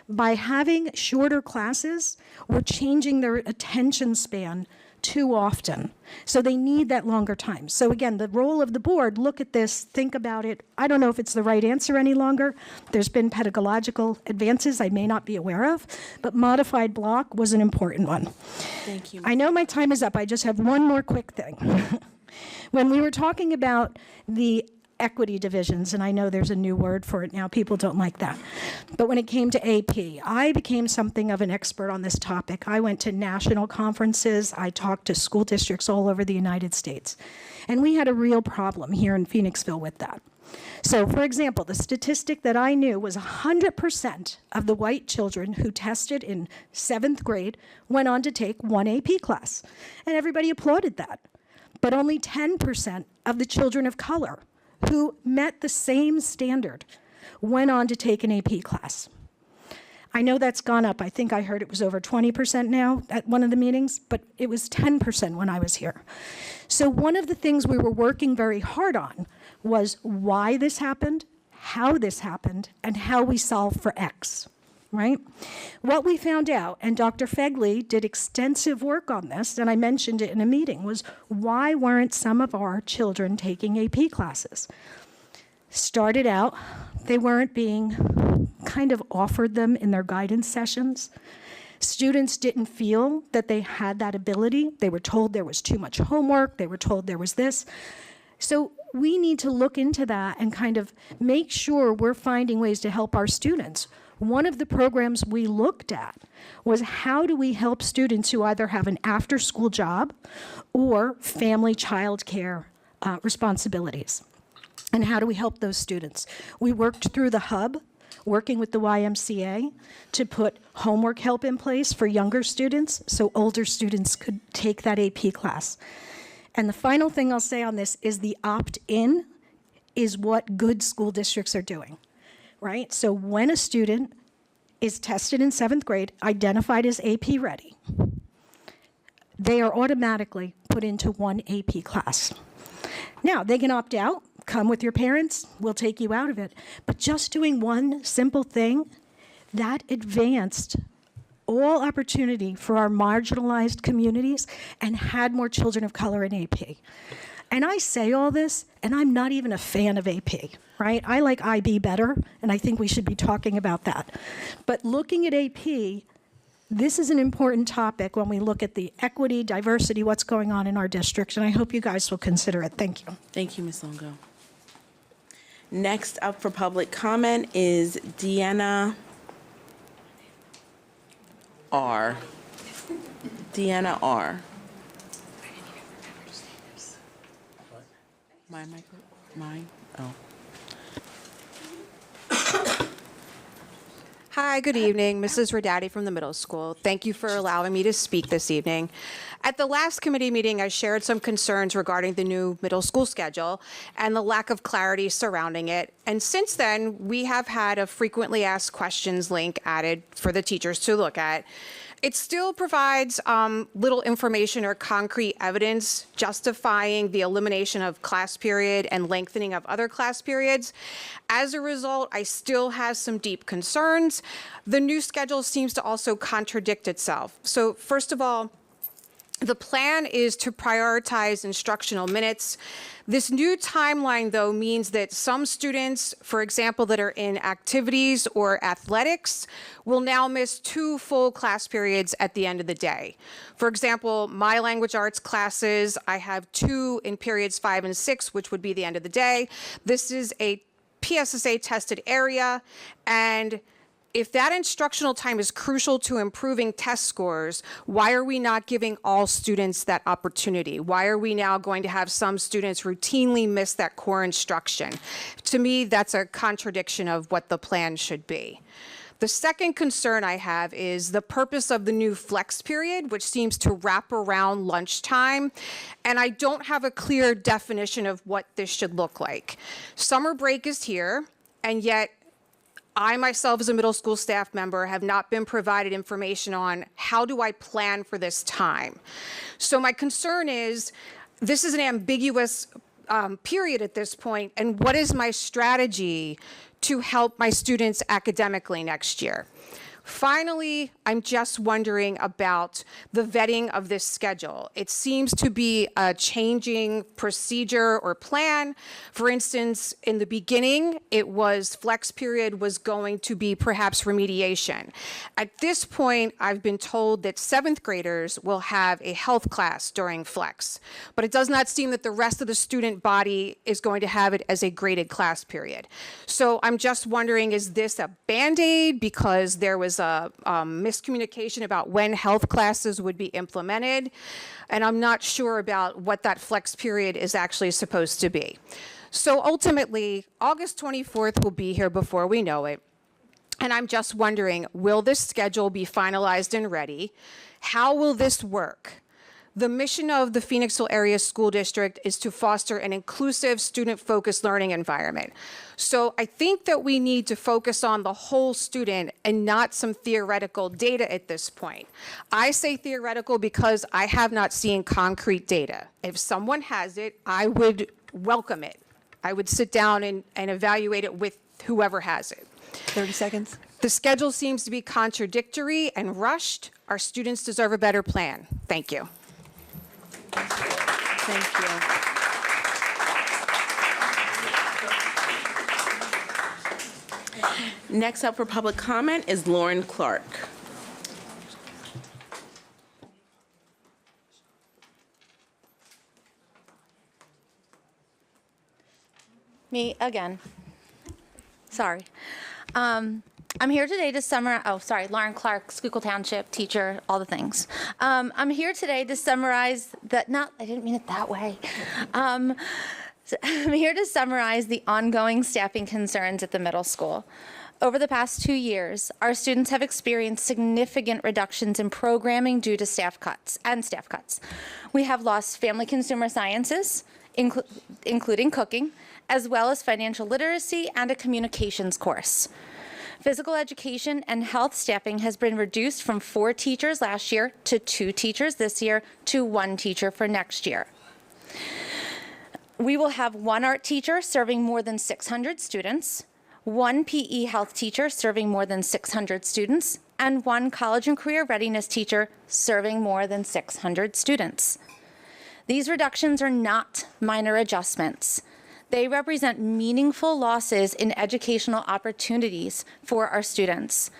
By having shorter classes, we're changing their attention span too often. So they need that longer time. So again, the role of the board, look at this, think about it. I don't know if it's the right answer any longer. There's been pedagogical advances I may not be aware of, but modified block was an important one. Thank you. I know my time is up. I just have one more quick thing. When we were talking about the equity divisions, and I know there's a new word for it now, people don't like that. But when it came to AP, I became something of an expert on this topic. I went to national conferences, I talked to school districts all over the United States, and we had a real problem here in Phoenixville with that. So, for example, the statistic that I knew was 100% of the white children who tested in 7th grade went on to take one AP class, and everybody applauded that. But only 10% of the children of color who met the same standard went on to take an AP class. I know that's gone up. I think I heard it was over 20% now at one of the meetings, but it was 10% when I was here. So one of the things we were working very hard on was why this happened, how this happened, and how we solve for X, right? What we found out, and Dr. Fegley did extensive work on this, and I mentioned it in a meeting, was why weren't some of our children taking AP classes? Started out, they weren't being kind of offered them in their guidance sessions. Students didn't feel that they had that ability. They were told there was too much homework. They were told there was this. So we need to look into that and kind of make sure we're finding ways to help our students. One of the programs we looked at was how do we help students who either have an after-school job or family child care responsibilities? And how do we help those students? We worked through the hub, working with the YMCA to put homework help in place for younger students so older students could take that AP class. And the final thing I'll say on this is the opt-in is what good school districts are doing. Right? So when a student is tested in 7th grade, identified as AP ready, they are automatically put into one AP class. Now, they can opt out, come with your parents, we'll take you out of it. But just doing one simple thing, that advanced all opportunity for our marginalized communities and had more children of color in AP. And I say all this, and I'm not even a fan of AP, right? I like IB better, and I think we should be talking about that. But looking at AP, this is an important topic when we look at the equity, diversity, what's going on in our district, and I hope you guys will consider it. Thank you. Thank you, Ms. Longo. Next up for public comment is Deanna R. Deanna R. Mine? Oh. Hi, good evening. Mrs. Radati from the middle school. Thank you for allowing me to speak this evening. At the last committee meeting, I shared some concerns regarding the new middle school schedule and the lack of clarity surrounding it. And since then, we have had a frequently asked questions link added for the teachers to look at. It still provides little information or concrete evidence justifying the elimination of class period and lengthening of other class periods. As a result, I still have some deep concerns. The new schedule seems to also contradict itself. So first of all, the plan is to prioritize instructional minutes. This new timeline, though, means that some students, for example, that are in activities or athletics, will now miss 2 full class periods at the end of the day. For example, my language arts classes, I have 2 in periods 5 and 6, which would be the end of the day. This is a PSSA tested area, and if that instructional time is crucial to improving test scores, why are we not giving all students that opportunity? Why are we now going to have some students routinely miss that core instruction? To me, that's a contradiction of what the plan should be. The second concern I have is the purpose of the new flex period, which seems to wrap around lunchtime, and I don't have a clear definition of what this should look like. Summer break is here, and yet I myself, as a middle school staff member, have not been provided information on how do I plan for this time. So my concern is, this is an ambiguous period at this point, and what is my strategy to help my students academically next year? Finally, I'm just wondering about the vetting of this schedule. It seems to be a changing procedure or plan. For instance, in the beginning, it was flex period was going to be perhaps remediation. At this point, I've been told that 7th graders will have a health class during flex, but it does not seem that the rest of the student body is going to have it as a graded class period. So I'm just wondering, is this a Band-Aid because there was a miscommunication about when health classes would be implemented, and I'm not sure about what that flex period is actually supposed to be. So ultimately, August 24th will be here before we know it, and I'm just wondering, will this schedule be finalized and ready? How will this work? The mission of the Phoenixville Area School District is to foster an inclusive, student-focused learning environment. So I think that we need to focus on the whole student and not some theoretical data at this point. I say theoretical because I have not seen concrete data. If someone has it, I would welcome it. I would sit down and evaluate it with whoever has it. 30 seconds. The schedule seems to be contradictory and rushed. Our students deserve a better plan. Thank you. Thank you. Next up for public comment is Lauren Clark. Me again. Sorry. I'm here today to Lauren Clark, Schuylkill Township teacher, all the things. I'm here today to summarize I didn't mean it that way. I'm here to summarize the ongoing staffing concerns at the middle school. Over the past 2 years, our students have experienced significant reductions in programming due to staff cuts. We have lost family consumer sciences, including cooking, as well as financial literacy and a communications course. Physical education and health staffing has been reduced from 4 teachers last year to 2 teachers this year to 1 teacher for next year. We will have 1 art teacher serving more than 600 students, 1 PE health teacher serving more than 600 students, and 1 college and career readiness teacher serving more than 600 students. These reductions are not minor adjustments. They represent meaningful losses in educational opportunities for our students.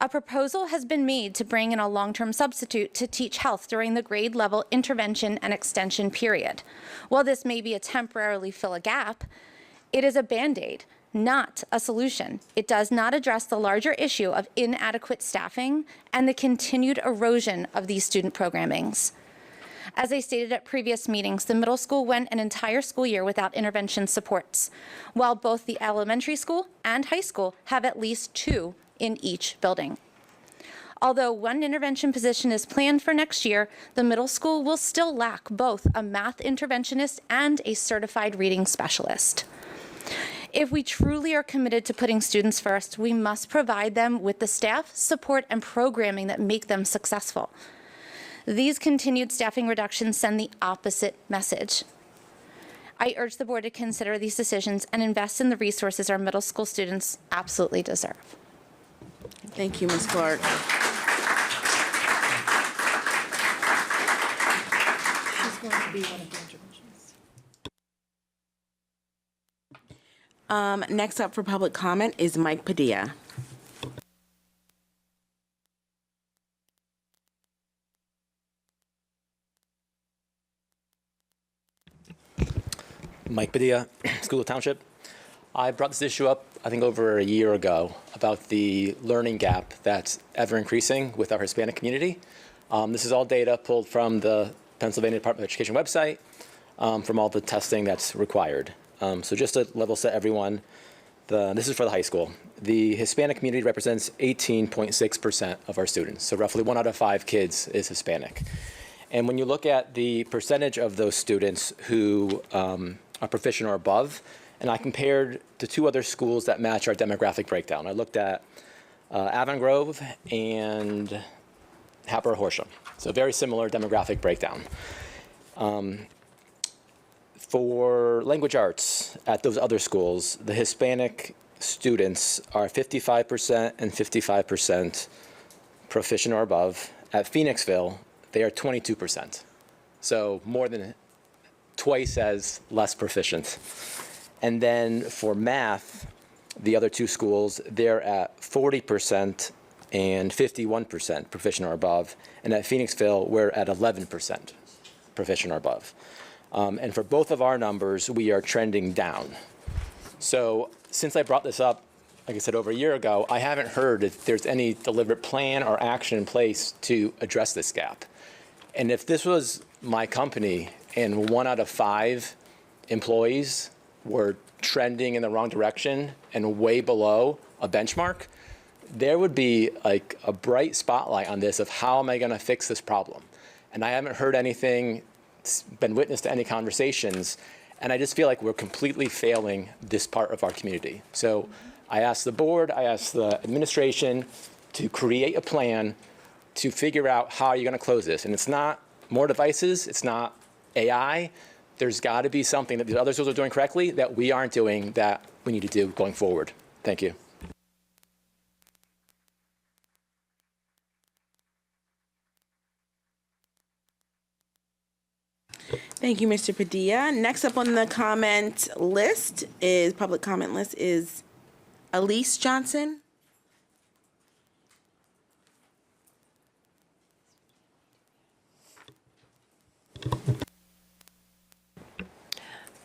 A proposal has been made to bring in a long-term substitute to teach health during the grade level intervention and extension period. While this may be a temporarily fill a gap, it is a Band-Aid, not a solution. It does not address the larger issue of inadequate staffing and the continued erosion of these student programmings. As I stated at previous meetings, the middle school went an entire school year without intervention supports, while both the elementary school and high school have at least 2 in each building. Although 1 intervention position is planned for next year, the middle school will still lack both a math interventionist and a certified reading specialist. If we truly are committed to putting students first, we must provide them with the staff, support, and programming that make them successful. These continued staffing reductions send the opposite message. I urge the board to consider these decisions and invest in the resources our middle school students absolutely deserve. Thank you, Ms. Clark. She's going to be one of the interventions. Next up for public comment is Mike Padilla. Mike Padilla, Schuylkill Township. I brought this issue up, I think, over a year ago about the learning gap that's ever increasing with our Hispanic community. This is all data pulled from the Pennsylvania Department of Education website, from all the testing that's required. So just to level set everyone, this is for the high school. The Hispanic community represents 18.6% of our students. So roughly 1 out of 5 kids is Hispanic. And when you look at the percentage of those students who are proficient or above, and I compared to 2 other schools that match our demographic breakdown. I looked at Avon Grove and Happer Horsham. So very similar demographic breakdown. For language arts at those other schools, the Hispanic students are 55% and 55% proficient or above. At Phoenixville, they are 22%. So more than twice as less proficient. And then for math, the other 2 schools, they're at 40% and 51% proficient or above. And at Phoenixville, we're at 11% proficient or above. And for both of our numbers, we are trending down. So since I brought this up, like I said, over a year ago, I haven't heard if there's any deliberate plan or action in place to address this gap. And if this was my company and 1 out of 5 employees were trending in the wrong direction and way below a benchmark, there would be like a bright spotlight on this of how am I going to fix this problem. And I haven't heard anything, been witness to any conversations, and I just feel like we're completely failing this part of our community. So I asked the board, I asked the administration to create a plan to figure out how you're going to close this. And it's not more devices, it's not AI. There's got to be something that the other schools are doing correctly that we aren't doing that we need to do going forward. Thank you. Thank you, Mr. Padilla. Next up on the public comment list is Elise Johnson.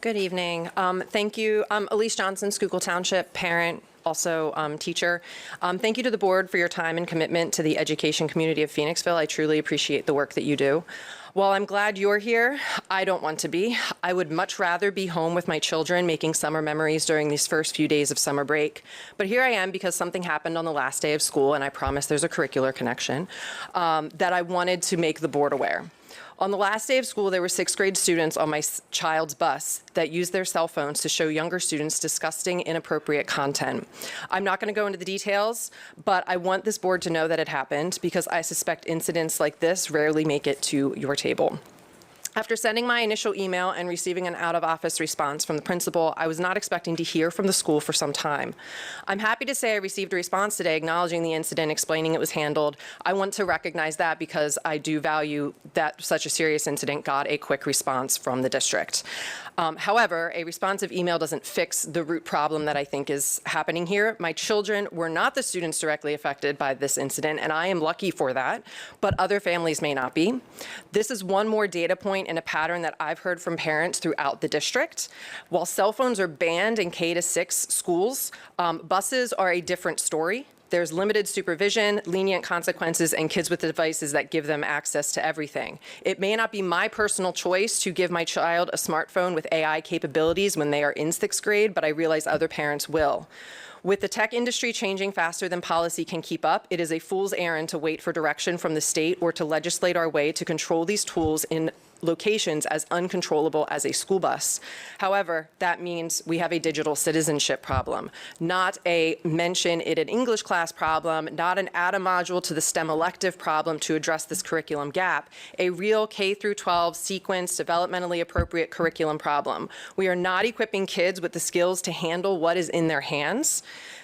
Good evening. Thank you. Elise Johnson, Schuylkill Township, parent, also teacher. Thank you to the board for your time and commitment to the education community of Phoenixville. I truly appreciate the work that you do. While I'm glad you're here, I don't want to be. I would much rather be home with my children making summer memories during these first few days of summer break. But here I am because something happened on the last day of school, and I promise there's a curricular connection, that I wanted to make the board aware. On the last day of school, there were 6th grade students on my child's bus that used their cell phones to show younger students disgusting, inappropriate content. I'm not going to go into the details, but I want this board to know that it happened because I suspect incidents like this rarely make it to your table. After sending my initial email and receiving an out-of-office response from the principal, I was not expecting to hear from the school for some time. I'm happy to say I received a response today acknowledging the incident, explaining it was handled. I want to recognize that because I do value that such a serious incident got a quick response from the district. However, a responsive email doesn't fix the root problem that I think is happening here. My children were not the students directly affected by this incident, and I am lucky for that, but other families may not be. This is one more data point in a pattern that I've heard from parents throughout the district. While cell phones are banned in K-6 schools, buses are a different story. There's limited supervision, lenient consequences, and kids with devices that give them access to everything. It may not be my personal choice to give my child a smartphone with AI capabilities when they are in 6th grade, but I realize other parents will. With the tech industry changing faster than policy can keep up, it is a fool's errand to wait for direction from the state or to legislate our way to control these tools in locations as uncontrollable as a school bus. However, that means we have a digital citizenship problem, not a mention it in English class problem, not an add a module to the STEM elective problem to address this curriculum gap, a real K through 12 sequenced, developmentally appropriate curriculum problem. We are not equipping kids with the skills to handle what is in their hands.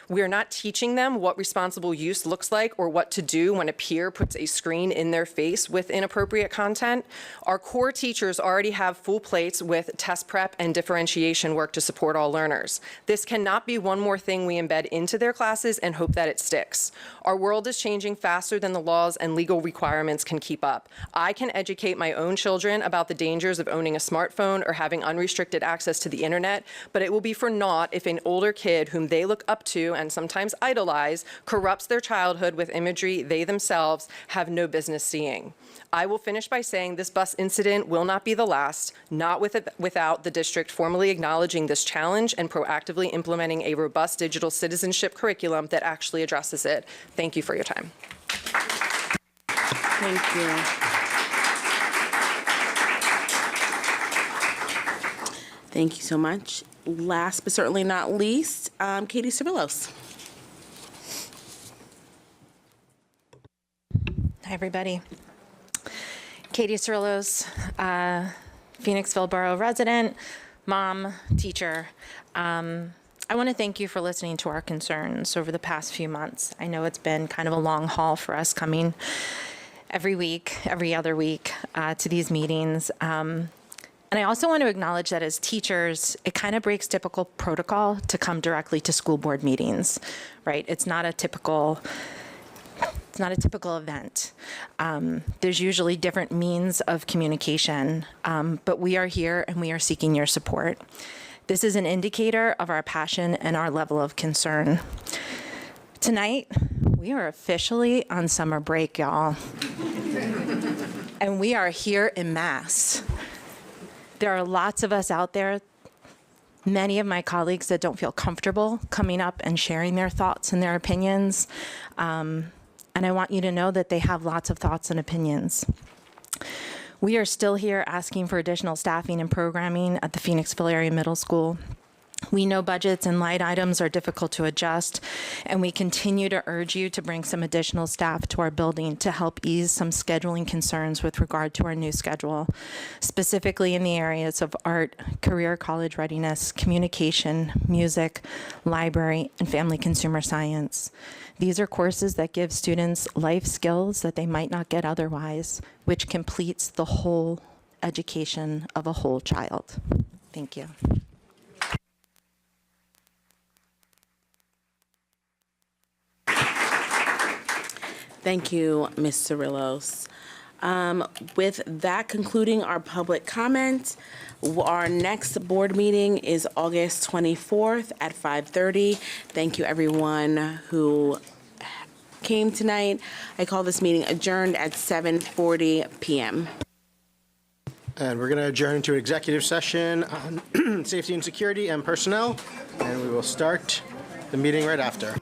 We are not teaching them what responsible use looks like or what to do when a peer puts a screen in their face with inappropriate content. Our core teachers already have full plates with test prep and differentiation work to support all learners. This cannot be one more thing we embed into their classes and hope that it sticks. Our world is changing faster than the laws and legal requirements can keep up. I can educate my own children about the dangers of owning a smartphone or having unrestricted access to the internet, but it will be for naught if an older kid whom they look up to and sometimes idolize corrupts their childhood with imagery they themselves have no business seeing. I will finish by saying this bus incident will not be the last, not without the district formally acknowledging this challenge and proactively implementing a robust digital citizenship curriculum that actually addresses it. Thank you for your time. Thank you. Thank you so much. Last but certainly not least, Katie Cervillos. Hi, everybody. Katie Cervillos, Phoenixville Borough resident, mom, teacher. I want to thank you for listening to our concerns over the past few months. I know it's been kind of a long haul for us coming every week, every other week to these meetings. And I also want to acknowledge that as teachers, it kind of breaks typical protocol to come directly to school board meetings, right? It's not a typical event. There's usually different means of communication, but we are here and we are seeking your support. This is an indicator of our passion and our level of concern. Tonight, we are officially on summer break, y'all. And we are here en masse. There are lots of us out there, many of my colleagues that don't feel comfortable coming up and sharing their thoughts and their opinions. And I want you to know that they have lots of thoughts and opinions. We are still here asking for additional staffing and programming at the Phoenixville Area Middle School. We know budgets and line items are difficult to adjust, and we continue to urge you to bring some additional staff to our building to help ease some scheduling concerns with regard to our new schedule, specifically in the areas of art, career college readiness, communication, music, library, and family consumer science. These are courses that give students life skills that they might not get otherwise, which completes the whole education of a whole child. Thank you. Thank you, Ms. Cervillos. With that concluding our public comment, our next board meeting is August 24th at 5:30. Thank you, everyone who came tonight. I call this meeting adjourned at 7:40 p.m. And we're going to adjourn into executive session on safety and security and personnel, and we will start the meeting right after.